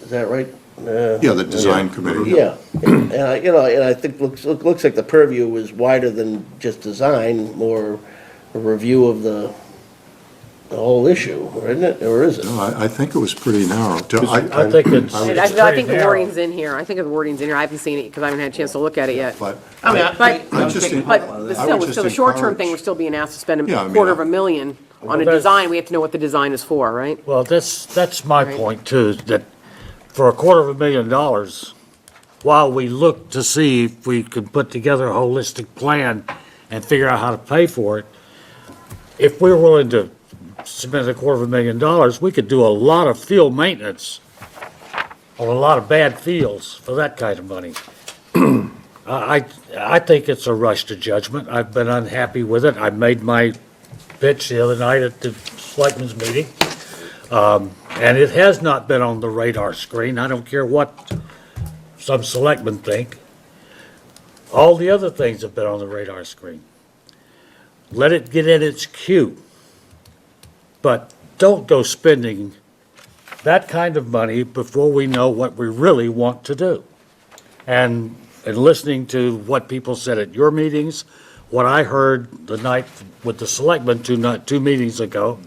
is that right? Yeah, the design committee. Yeah, and I think looks like the purview is wider than just design, more a review of the whole issue, isn't it, or is it? No, I think it was pretty narrow. I think it's. I think the wording's in here. I think the wording's in here. I haven't seen it because I haven't had a chance to look at it yet. But I mean, But, just think- but I would still, just the short-term encourage- thing, we're still being asked to spend Yeah, I a mean, $250,000 on a that's- design. We have to know what the design is for, right? Well, that's my Right. point too, that for $250,000, while we look to see if we can put together a holistic plan and figure out how to pay for it, if we're willing to spend $250,000, we could do a lot of field maintenance on a lot of bad fields for that kind of money. I think it's a rush to judgment. I've been unhappy with it. I made my pitch the other night at the selectmen's meeting. And it has not been on the radar screen. I don't care what some selectmen think. All the other things have been on the radar screen. Let it get in its queue. But don't go spending that kind of money before we know what we really want to do. And listening to what people said at your meetings, what I heard the night with the selectmen two meetings ago,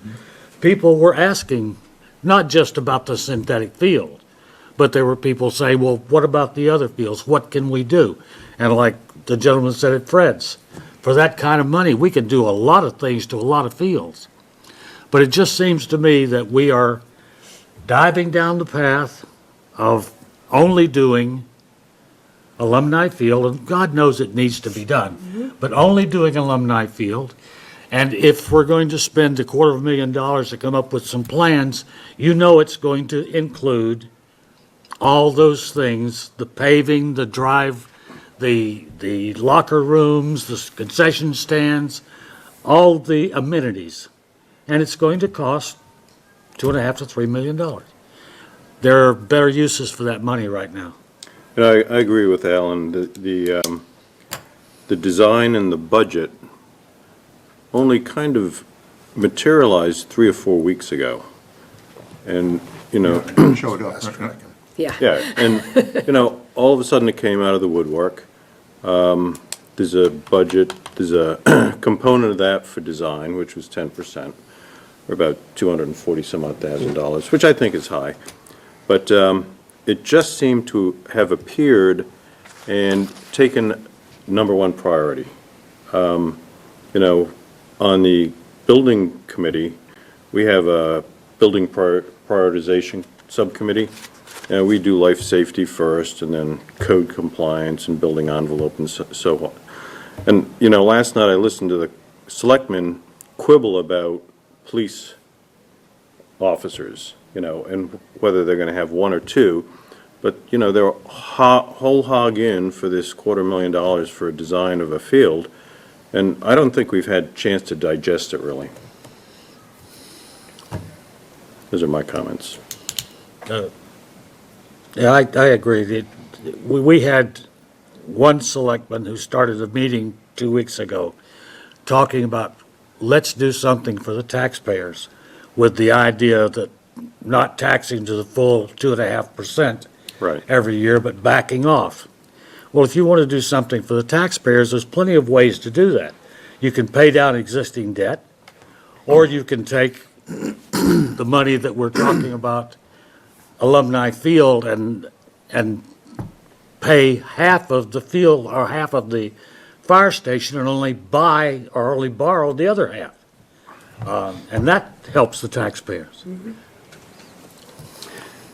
people were asking not just about the synthetic field, but there were people saying, well, what about the other fields? What can we do? And like the gentleman said at Fred's, for that kind of money, we can do a lot of things to a lot of fields. But it just seems to me that we are diving down the path of only doing Alumni Field, and God knows it needs to be done, but only doing Alumni Field. And if we're going to spend $250,000 to come up with some plans, it's going to include all those things, the paving, the drive, the locker rooms, the concession stands, all the amenities. And it's going to cost $2.5 to $3 million. There are better uses for that money right now. And I agree with Alan. The design and the budget only kind of materialized 3 or 4 weeks ago. And, Showed up. Yeah. yeah, and, all of a sudden it came out of the woodwork. There's a budget, there's a component of that for design, which was 10%, or about $240,000, which I think is high. But it just seemed to have appeared and taken number one priority. On the building committee, we have a building prioritization subcommittee. We do life safety first, and then code compliance and building envelope and so on. And, last night I listened to the selectmen quibble about police officers, and whether they're gonna have 1 or 2. But, they're whole hog in for this $250,000 for a design of a field. And I don't think we've had a chance to digest it, really. Those are my comments. Yeah, I agree. We had one selectman who started a meeting 2 weeks ago talking about, let's do something for the taxpayers, with the idea that not taxing to the full 2.5% Right. every year, but backing off. Well, if you want to do something for the taxpayers, there's plenty of ways to do that. You can pay down existing debt, or you can take the money that we're talking about, Alumni Field, and pay half of the field or half of the fire station and only buy or only borrow the other half. And that helps the taxpayers.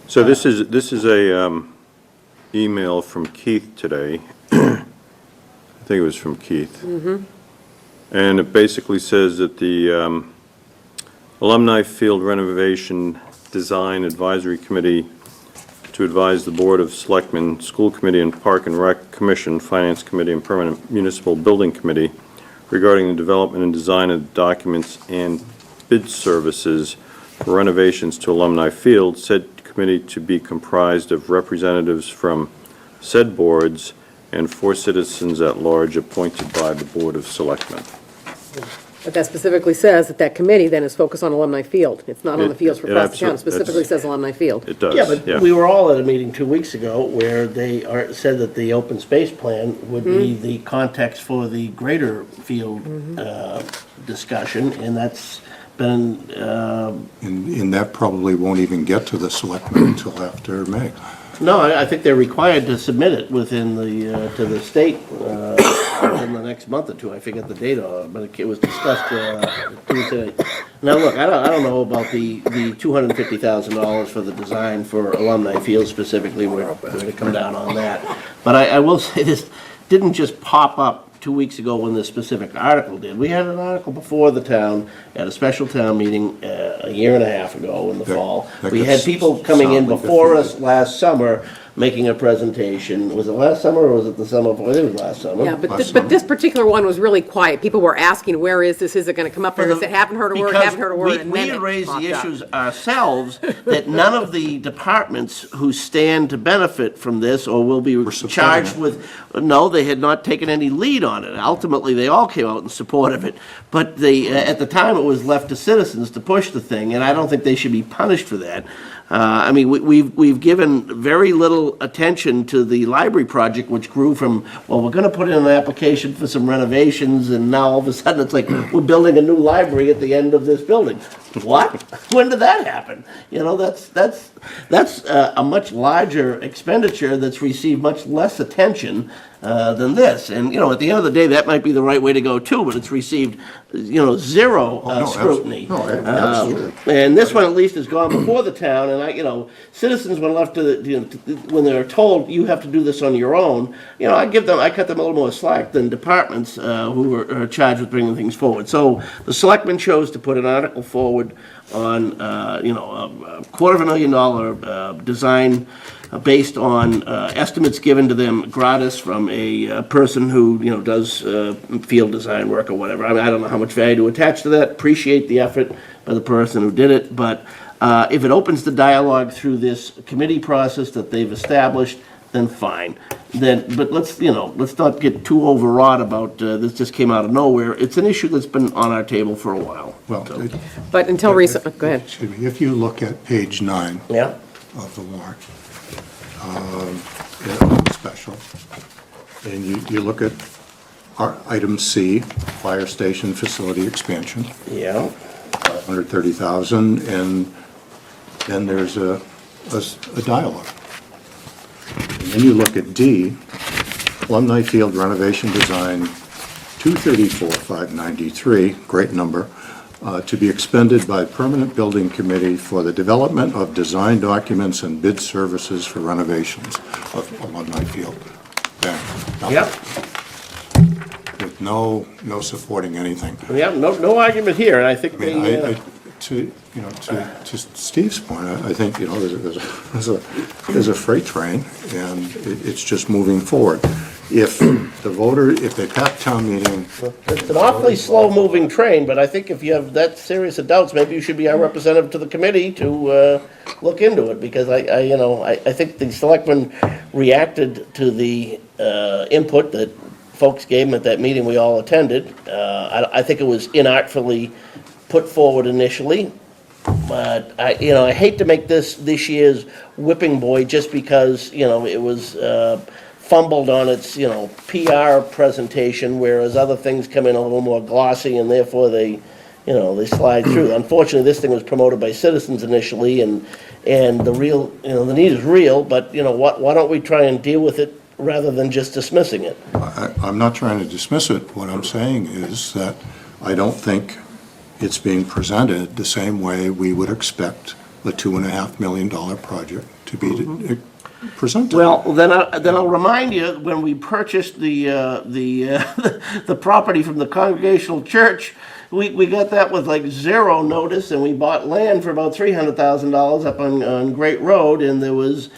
So this is a email from Keith today. I think it was from Keith. And it basically says that the Alumni Field Renovation Design Advisory Committee to advise the Board of Selectmen, School Committee, and Park and Rec Commission, Finance Committee, and Permanent Municipal Building Committee regarding the development and design of documents and bid services for renovations to Alumni Field, said committee to be comprised of representatives from said boards and 4 citizens at large appointed by the Board of Selectmen. But that specifically says that that committee then is focused on Alumni Field. It's not on the fields for It across the town. It absolutely- specifically says Alumni Field. It does, Yeah, but we were all at a meeting 2 weeks ago where they said that the open space plan would be the context for the greater field discussion, and that's been, And that probably won't even get to the selectmen until after May. no, I think they're required to submit it within to the state within the next month or two. I forget the date on it, but it was discussed Tuesday. Now, look, I don't know about the $250,000 for the design for Alumni Field specifically, we're going to come down on that. But I will say this didn't just pop up 2 weeks ago when this specific article did. We had an article before the town at a special town meeting a year and a half ago in the fall. that We gets had people coming in soundly before us defeated. last summer, making a presentation. Was it last summer or was it the summer before? I think it was last summer. Yeah, but Last this, summer. but this particular one was really quiet. People were asking, where is this? Is it gonna come up? And I said, haven't heard a word, Because haven't heard a word, and we then had it raised the popped up. issues ourselves, that none of the departments who stand to benefit from this or will be supporting charged it. with, no, they had not taken any lead on it. Ultimately, they all came out in support of it. But they, at the time, it was left to citizens to push the thing, and I don't think they should be punished for that. I mean, we've given very little attention to the library project, which grew from, well, we're gonna put in an application for some renovations, and now all of a sudden, it's like, we're building a new library at the end of this building. What? When did that happen? You know, that's a much larger expenditure that's received much less attention than this. And, you know, at the end of the day, that might be the right way to go too, but it's received, zero no, scrutiny. absolutely. And this one at least has gone before the town, and citizens when left to when they're told you have to do this on your own, I cut them a little more slack than departments who are charged with bringing things forward. So the selectmen chose to put an article forward on, a $250,000 design based on estimates given to them gratis from a person who, does field design work or whatever. I mean, I don't know how much value to attach to that. Appreciate the effort by the person who did it, but if it opens the dialogue through this committee process that they've established, then fine. But let's not get too overwrought about this just came out of nowhere. It's an issue that's been on our table for a while. Well, But until recent, go ahead. excuse me, if you look at page 9 Yeah? of the warrant, special, and you look at our item C, fire station facility expansion, Yeah. 130,000, and then there's a dialogue. And then you look at D, Alumni Field renovation design, 234,593, great number, to be expended by Permanent Building Committee for the development of design documents and bid services for renovations of Alumni Field. Bang. Done. Yep. With no supporting anything. Yeah, no argument here, and I think I mean, they, to Steve's point, I think, there's a freight train, and it's just moving forward. if the voter, if they pack town meeting, It's an awfully slow-moving train, but I think if you have that serious of doubts, maybe you should be our representative to the committee to look into it, because I think the selectmen reacted to the input that folks gave them at that meeting we all attended. I think it was inartfully put forward initially, but I hate to make this year's whipping boy just because, it was fumbled on its, PR presentation, whereas other things come in a little more glossy and therefore they slide through. Unfortunately, this thing was promoted by citizens initially and the real, the need is real, but, why don't we try and deal with it rather than just dismissing it? I'm not trying to dismiss it. What I'm saying is that I don't think it's being presented the same way we would expect a $2.5 million project to be presented. Well, then I'll remind you, when we purchased the the property from the Congregational Church, we got that with like zero notice, and we bought land for about $300,000 up on Great Road, and there was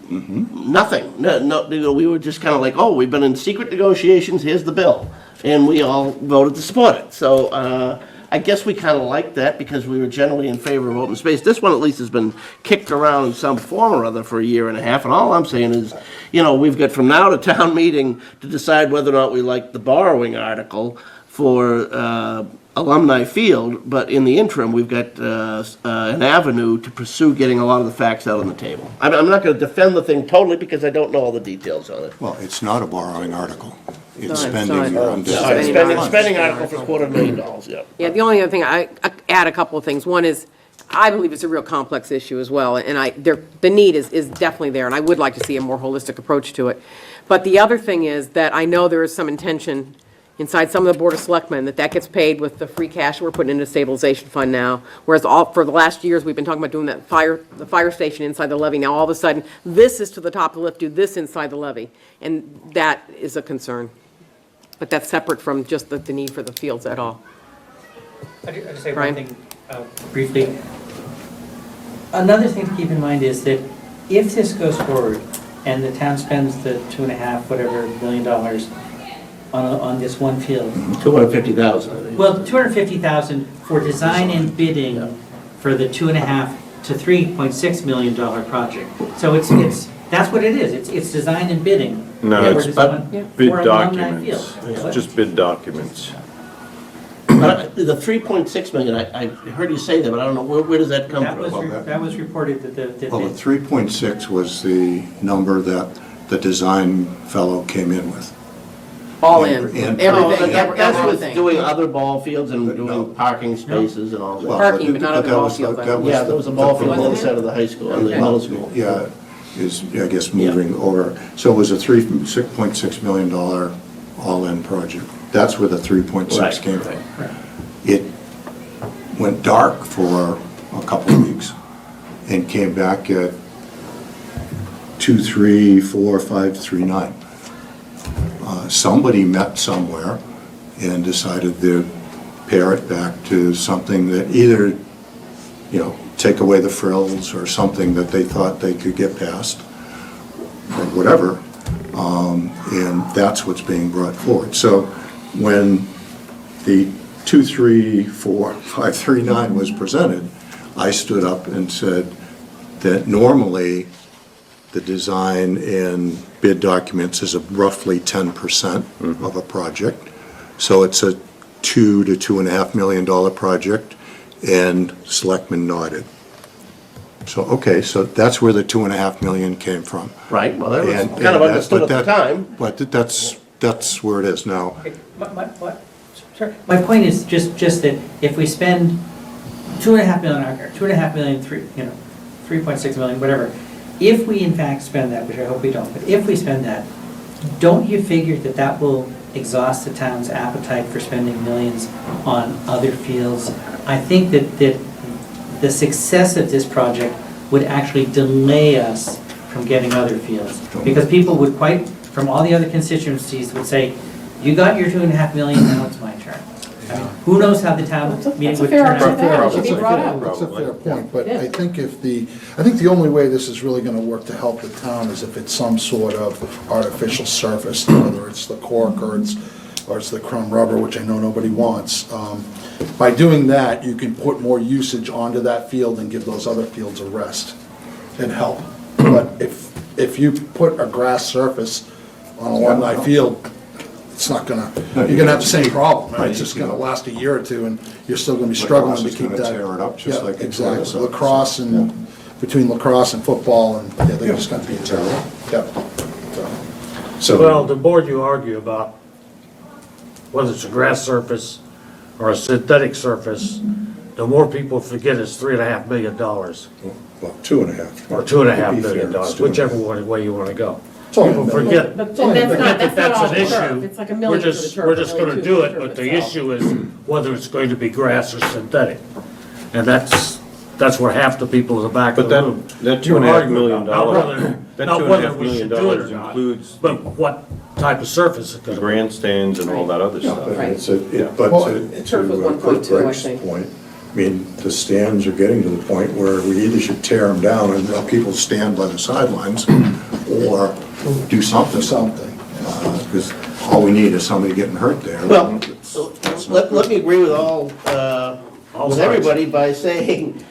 nothing. No, we were just kind of like, oh, we've been in secret negotiations, here's the bill. And we all voted to support it. So I guess we kind of liked that because we were generally in favor of open space. This one at least has been kicked around in some form or other for a year and a half, and all I'm saying is, we've got from now to town meeting to decide whether or not we like the borrowing article for Alumni Field, but in the interim, we've got an avenue to pursue getting a lot of the facts out on the table. I'm not going to defend the thing totally because I don't know all the details on it. Well, it's not a borrowing article. It's it's spending not. your undesignated Spending funds. article for $250,000, yeah. Yeah, the only other thing, I add a couple of things. One is, I believe it's a real complex issue as well, and the need is definitely there, and I would like to see a more holistic approach to it. But the other thing is that I know there is some intention inside some of the Board of Selectmen that gets paid with the free cash we're putting into a stabilization fund now, whereas for the last years, we've been talking about doing the fire station inside the levee. Now, all of a sudden, this is to the top of the lift, do this inside the levee, and that is a concern. But that's separate from just the need for the fields at all. I just say Brian? one thing briefly. Another thing to keep in mind is that if this goes forward and the town spends the $2.5 million on this one field, 250,000, I think. well, $250,000 for design and bidding for the $2.5 to $3.6 million project. So that's what it is. It's design and bidding. No, Yeah, it's we're design- bid for Alumni documents. Field. It's just bid documents. But the 3.6 million, I heard you say that, but I don't know, where does that come That was, from? that was reported that the Well, the 3.6 was the number that the design fellow came in with. All in, And- everything, That's with everything. doing other ball fields and No. doing parking spaces and all Well, that. Parking, but not on the that ball was field, that though. was Yeah, there was a ball field on the other Wasn't it? side of the high school, on the Okay. middle school. Yeah, is, I guess, moving over. So it was a $3.6 million all-in project. That's where the 3.6 Right, came from. right. It went dark for a couple of weeks and came back at 234,539. Somebody met somewhere and decided to pare it back to something that either, take away the frills or something that they thought they could get past or whatever. And that's what's being brought forward. So when the 234,539 was presented, I stood up and said that normally the design and bid documents is roughly 10% of a project. So it's a $2 to $2.5 million project, and selectmen nodded. So, okay, so that's where the $2.5 million came from. Right, well, that was And- kind of and that- understood at but the that- time. But that's where it is now. My point is just that if we spend $2.5 million, $2.5 million, 3.6 million, whatever, if we in fact spend that, which I hope we don't, but if we spend that, don't you figure that will exhaust the town's appetite for spending millions on other fields? I think that the success of this project would actually delay us from getting other fields. Because people would from all the other constituencies would say, you got your $2.5 million, now it's my turn. Who knows how the town meeting that's a would fair turn out? observation. It should be That's a brought fair- up. That's a fair point, but Yeah. I think I think the only way this is really gonna work to help the town is if it's some sort of artificial surface, whether it's the cork or it's the crumb rubber, which I know nobody wants. By doing that, you can put more usage onto that field and give those other fields a rest and help. But if you put a grass surface on a one-night field, it's not gonna, you're gonna have the same problem. Right? It's just gonna last a year or two, and you're still gonna be struggling to Lacrosse is keep gonna that. tear it up just Yeah, like it exactly. was. Lacrosse and, between lacrosse and football, and, yeah, they're just gonna be terrible. Yep. So, Well, the more you argue about whether it's a grass surface or a synthetic surface, the more people forget it's $3.5 million, or Well, 2.5. $2.5 To be fair, million, it's 2.5. whichever way you wanna go. It's only a People million. forget, But forget that's not, that that's not all that's the an turf. issue. It's like $1 million for the turf. We're just $1 gonna million do for it, the but turf the itself. issue is whether it's going to be grass or synthetic. And that's where half the people in the back of But the room. that you're $2.5 arguing million about. Not whether- that not $2.5 whether we should million do it or not, includes but what type of surface it's the gonna be. grandstands and all that other Yeah, stuff. but Right. it's a- Yeah. but Well, to turf was 1.2, I Greg's think. point, I mean, the stands are getting to the point where we either should tear them down and let people stand by the sidelines, or do something. Because all we need is somebody getting hurt there. Well, That's not let me agree with all, with sides. everybody by saying,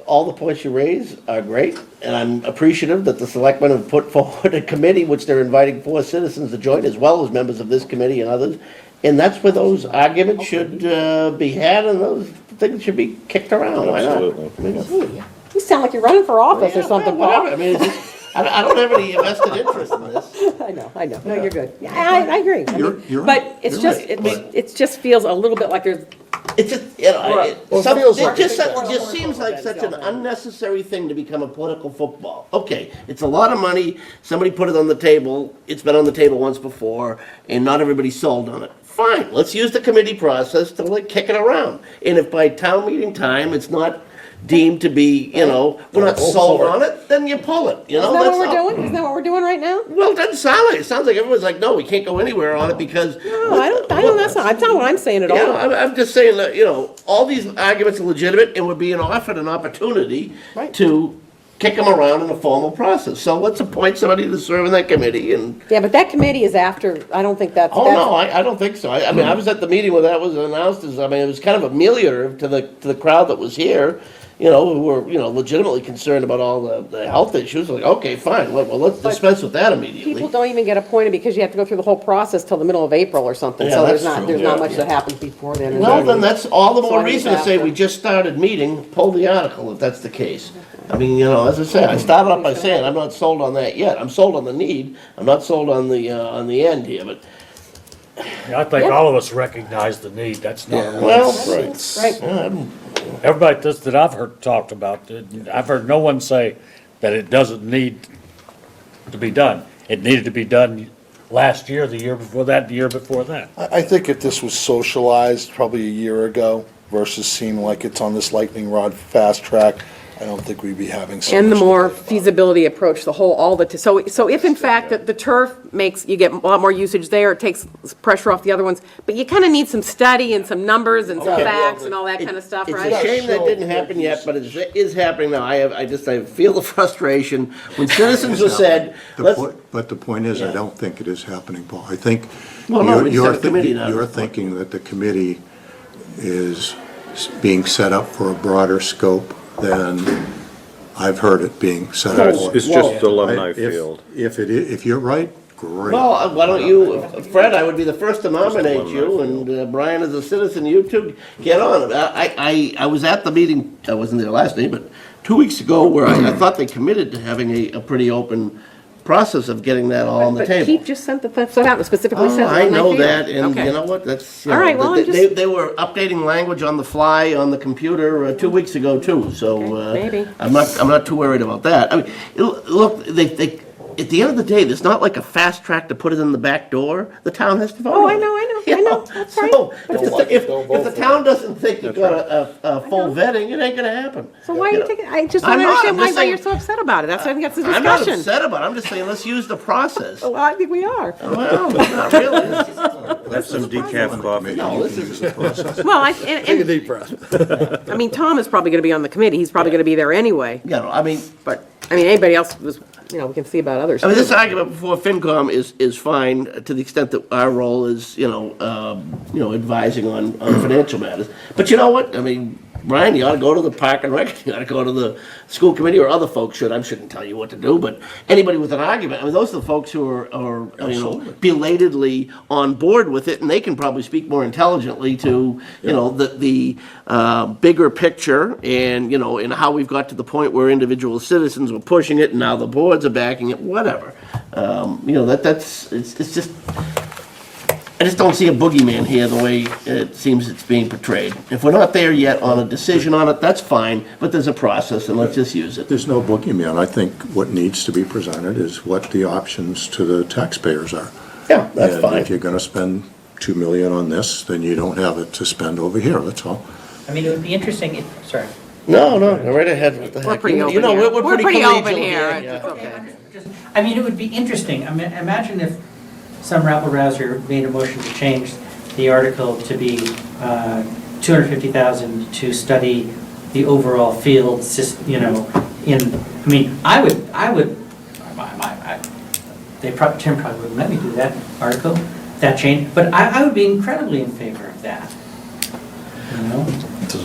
all the points you raise are great, and I'm appreciative that the selectmen have put forward a committee which they're inviting 4 citizens to join, as well as members of this committee and others. And that's where those arguments should be had, and those things should be kicked around, why not? Absolutely. You sound like you're running for office or Yeah, something, whatever. Paul. I mean, I don't have any vested interest in this. I know. No, you're good. Yeah, I agree. I mean, You're But right. it's You're just, right. it just feels a little bit like there's, It's just, you know, Right. Well, it some- feels it like- just seems like such an unnecessary thing to become a political football. Okay, it's a lot of money, somebody put it on the table, it's been on the table once before, and not everybody's sold on it. Fine, let's use the committee process to like kick it around. And if by town meeting time, it's not deemed to be, you know, we're not sold on it, then you pull it, you know? isn't that that's what we're all. doing? Isn't that what we're doing right now? Well, it doesn't sound like, it sounds like everyone's like, no, we can't go anywhere on it because. No, that's not what I'm saying at Yeah, all. I'm just saying that, you know, all these arguments are legitimate and we're being offered an opportunity Right. to kick them around in a formal process. So let's appoint somebody to serve in that committee and, Yeah, but that committee is after, I don't think that's. oh, no, I don't think so. I mean, I was at the meeting where that was announced as, I mean, it was kind of ameliorative to the crowd that was here, you know, who were, you know, legitimately concerned about all the health issues. Like, okay, fine, well, let's dispense with that immediately. People don't even get appointed because you have to go through the whole process till the middle of April or something. Yeah, So there's that's not, true. there's not Yeah. much that happens before then. is Well, there? then that's all the more So reason to say after. we just started meeting, pull the article if that's the case. I mean, you know, as I said, I started off by saying I'm not sold on that yet. I'm sold on the need. I'm not sold on the end here, but, I think Yeah. all of us recognize the need, that's not, well, Right. everybody that I've heard talked about, I've heard no one say that it doesn't need to be done. It needed to be done last year, the year before that, the year before that. I think if this was socialized probably a year ago versus seeming like it's on this lightning rod fast track, I don't think we'd be having so And the much more debate about it. feasibility approach, the whole, so if in fact that the turf makes, you get a lot more usage there, it takes pressure off the other ones, but you kind of need some study and some numbers and some Okay. facts and all that kind of stuff, it's a right? shame that didn't happen yet, but it is happening now. I feel the frustration. When citizens were said, let's, But the point is, I don't think it is happening, Paul. I think Well, no, we you're set a committee now. you're thinking that the committee is being set up for a broader scope than I've heard it being set up for. It's just alumni field. If you're right, great. well, why don't you, Fred, I would be the first to nominate you, and Brian, as a citizen, you two, get on it. I was at the meeting, I wasn't there last night, but 2 weeks ago, where I thought they committed to having a pretty open process of getting that all on the But table. Keith just sent the stuff out, specifically Oh, said. I on my know field. that, and Okay. you know what, that's, you All know, right, well, I'm they just- they were updating language on the fly on the computer 2 weeks ago, too, so. Okay, maybe. I'm not too worried about that. I mean, look, they, at the end of the day, there's not like a fast track to put it in the back door. The town has to vote Oh, on I it. know, You I know, that's right. So, But if the town doesn't think you've got a full vetting, it ain't gonna happen. So why are You you know? taking, I just I'm don't not, understand I'm just why you're saying- so upset about it. I think that's the I'm not discussion. upset about it, I'm just saying, let's use the process. Well, I think we are. Well, not really. Have some decaf coffee. No, this is, Well, Take a deep breath. I mean, Tom is probably gonna be on the committee, he's probably gonna be there anyway, you know, I mean, but, I mean, anybody else was, you know, we can see about others. I mean, this argument before FinCom is fine to the extent that our role is, advising on financial matters. But you know what? I mean, Brian, you ought to go to the Park and Rec, you ought to go to the school committee, or other folks should. I shouldn't tell you what to do, but anybody with an argument, I mean, those are the folks who are belatedly on board with it, and they can probably speak more intelligently to, the bigger picture and, and how we've got to the point where individual citizens were pushing it, and now the boards are backing it, whatever. It's just, I just don't see a boogeyman here the way it seems it's being portrayed. If we're not there yet on a decision on it, that's fine, but there's a process, and let's just use it. There's no boogeyman. I think what needs to be presented is what the options to the taxpayers are. Yeah, that's And fine. if you're gonna spend $2 million on this, then you don't have it to spend over here, that's all. I mean, it would be interesting if, sorry. No, go right ahead, what the heck. We're pretty open You know, here. we're pretty open collegial here, yeah. it's okay. I mean, it would be interesting. I mean, imagine if some rabble-rouser made a motion to change the article to be $250,000 to study the overall field, I mean, Tim probably wouldn't let me do that article, that change, but I would be incredibly in favor of that.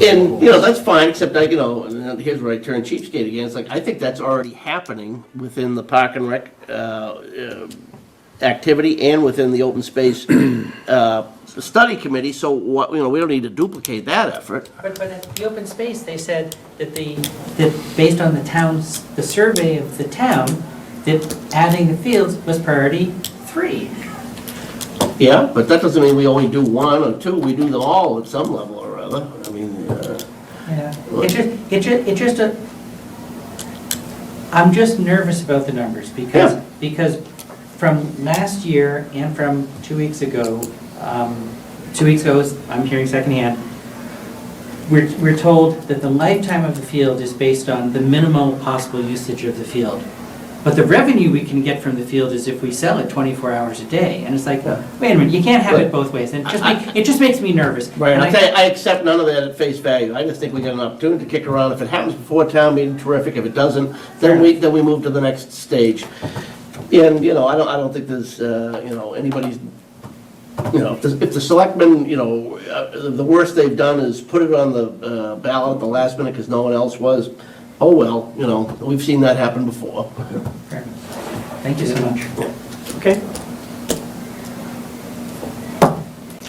And, that's fine, except, and here's where I turn cheapskate again, it's like, I think that's already happening within the Park and Rec activity and within the open space study committee, so what, we don't need to duplicate that effort. But at the open space, they said that based on the survey of the town, that adding the fields was priority 3. Yeah, but that doesn't mean we only do 1 or 2, we do them all at some level or other, I mean, Yeah, it just I'm just nervous about the numbers Yeah. because from last year and from 2 weeks ago, I'm hearing secondhand, we're told that the lifetime of the field is based on the minimal possible usage of the field. But the revenue we can get from the field is if we sell it 24 hours a day. And it's like, wait a minute, you can't have it both ways. And it just makes me nervous. right, And I'll tell you, I accept none of that at face value, I just think we got an opportunity to kick around, if it happens before town meeting, terrific, if it doesn't, then we move to the next stage. And, I don't think there's, anybody's, if the selectmen, the worst they've done is put it on the ballot at the last minute because no one else was, oh well, we've seen that happen before. Thank you so much. Okay.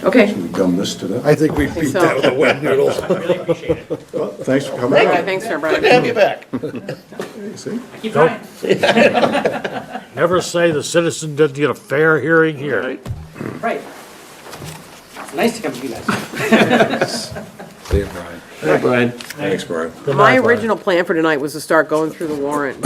Okay, Should we gum this to them? I think we beat so. that with a wet noodle. Really appreciate it. Well, thanks for coming. all right, thanks, sir, Good to have Brian. you back. See? Keep Nope. trying. Never say the citizen didn't get a fair hearing here. Right. Right. It's nice to come to you guys. See you, Brian. Hey, Brian. Thanks, Brian. Good My night, Brian. original plan for tonight was to start going through the warrant.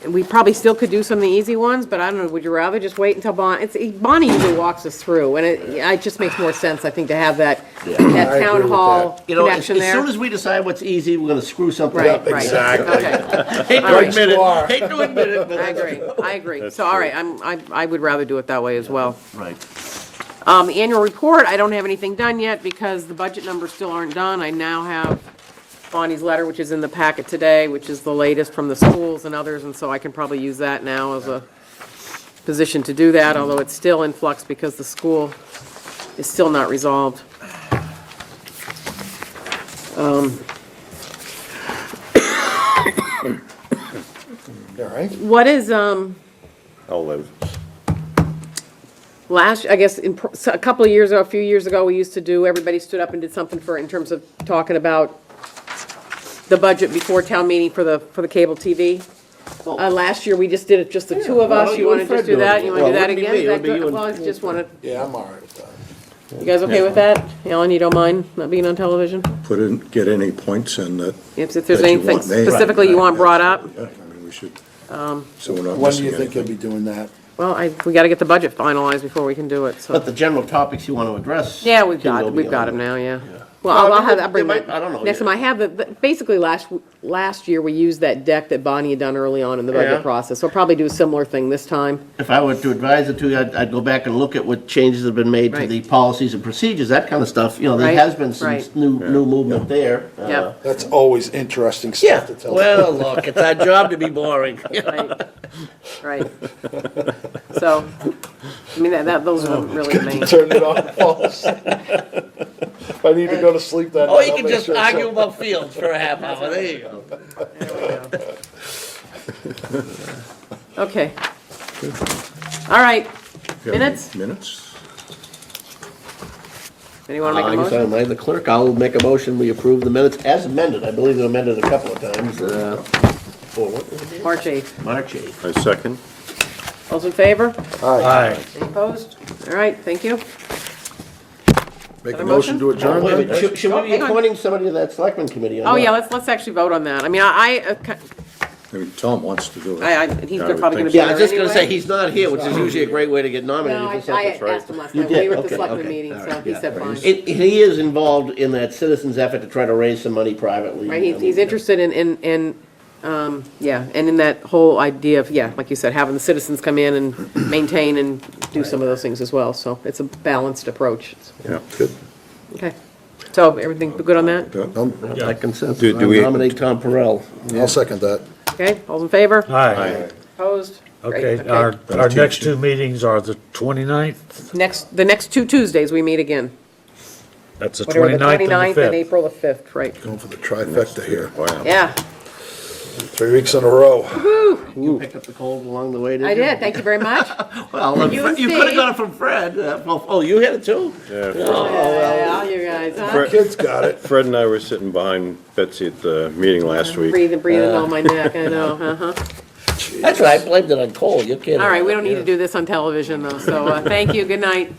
We probably still could do some of the easy ones, but I don't know, would you rather just wait until Bonnie usually walks us through, and it just makes more sense, I think, to have that I town agree with hall As connection soon there. as we decide what's easy, we're gonna screw something Right, up. right. Okay. Hate All to right. admit it, hate to admit it, but. I agree. So, all right, I would rather do it that way as well. Right. The annual report, I don't have anything done yet because the budget numbers still aren't done. I now have Bonnie's letter, which is in the packet today, which is the latest from the schools and others, and so I can probably use that now as a position to do that, although it's still in flux because the school is still not resolved. All right. What is, I'll live. I guess, a couple of years ago, a few years ago, we used to do, everybody stood up and did something in terms of talking about the budget before town meeting for the cable TV. Last year, we just did it, just the two of us. well, You you want and to just Fred do that? do it. You want to do Well, that it wouldn't be again? me, Is it that would be good? you and- Well, I just want to, Yeah, I'm all right with that. you guys okay with that? Alan, you don't mind not being on television? Get any points in that. If there's that you anything want made. specifically you want brought up? Yeah, I mean, we should, so we're not When do missing you think you'll anything. be doing that? Well, we got to get the budget finalized before we can do it, so. But the general topics you want to address. Yeah, we've can got go them beyond now, yeah. Well, I'll bring There might- that. I don't know Next yet. time, I have basically last year, we used that deck that Bonnie had done early on in the Yeah. budget process. So I'll probably do a similar thing this time. If I were to advise it to you, I'd go back and look at what changes have been made to Right. the policies and procedures, that kind of stuff. You know, there Right, has been some right. new movement there. Yeah. That's always interesting Yeah, stuff to tell. well, look, it's our job to be boring. Right, right. So, I mean, those are really the main. Turn it off, false. If I need to go to sleep that night, Or you I'll can make just sure it's argue on. about fields for a half hour, there you go. Okay. All right. Minutes? Minutes? Anyone make a I guess motion? I'm the clerk, I'll make a motion, we approve the minutes as amended. I believe they're amended a couple of times, for what was it? March 8th. March 8th. I second. All's in favor? Aye. Any opposed? All right, thank you. Make a Other motion to motion? adjourn Wait a then? minute, should we be hang on. appointing somebody to that selectman committee or Oh, not? yeah, let's actually vote on that. I mean, I mean, Tom wants to do it. he's I would probably gonna think be Yeah, I there was just gonna say, anyway. he's not here, which is usually a great way to get No, nominated for I something. asked him last You night. did? We were at the Okay, selectmen okay. meeting, All so right, he yeah. said fine. He is involved in that citizens effort to try to raise some money privately. Right, he's interested in, yeah, and in that whole idea of, yeah, like you said, having the citizens come in and maintain and do some of those things as well, so it's a balanced approach. Yeah. Good. Okay, so everything good on that? By consensus, Do we- I nominate Tom Perrell. I'll second that. Okay, all's in favor? Aye. Opposed? Great, Okay, our next two meetings are the 29th, The next two Tuesdays, we meet again. that's the Whatever, the 29th and 29th the and 5th. April the 5th, right. Going for the trifecta here. Wow. Yeah, 3 weeks in a row. You picked up the cold along the way, did you? I did, thank you very much. Well, You and you could've Steve. got it from Fred. Oh, you had it too? Yeah. Yeah, you guys, huh? Fred- Kids got it. Fred and I were sitting behind Betsy at the meeting last week. Breathing on my neck, I know, uh-huh. That's right, I blamed it on Cole, you're kidding. All right, we don't need to do this on television, though, so thank you, good night.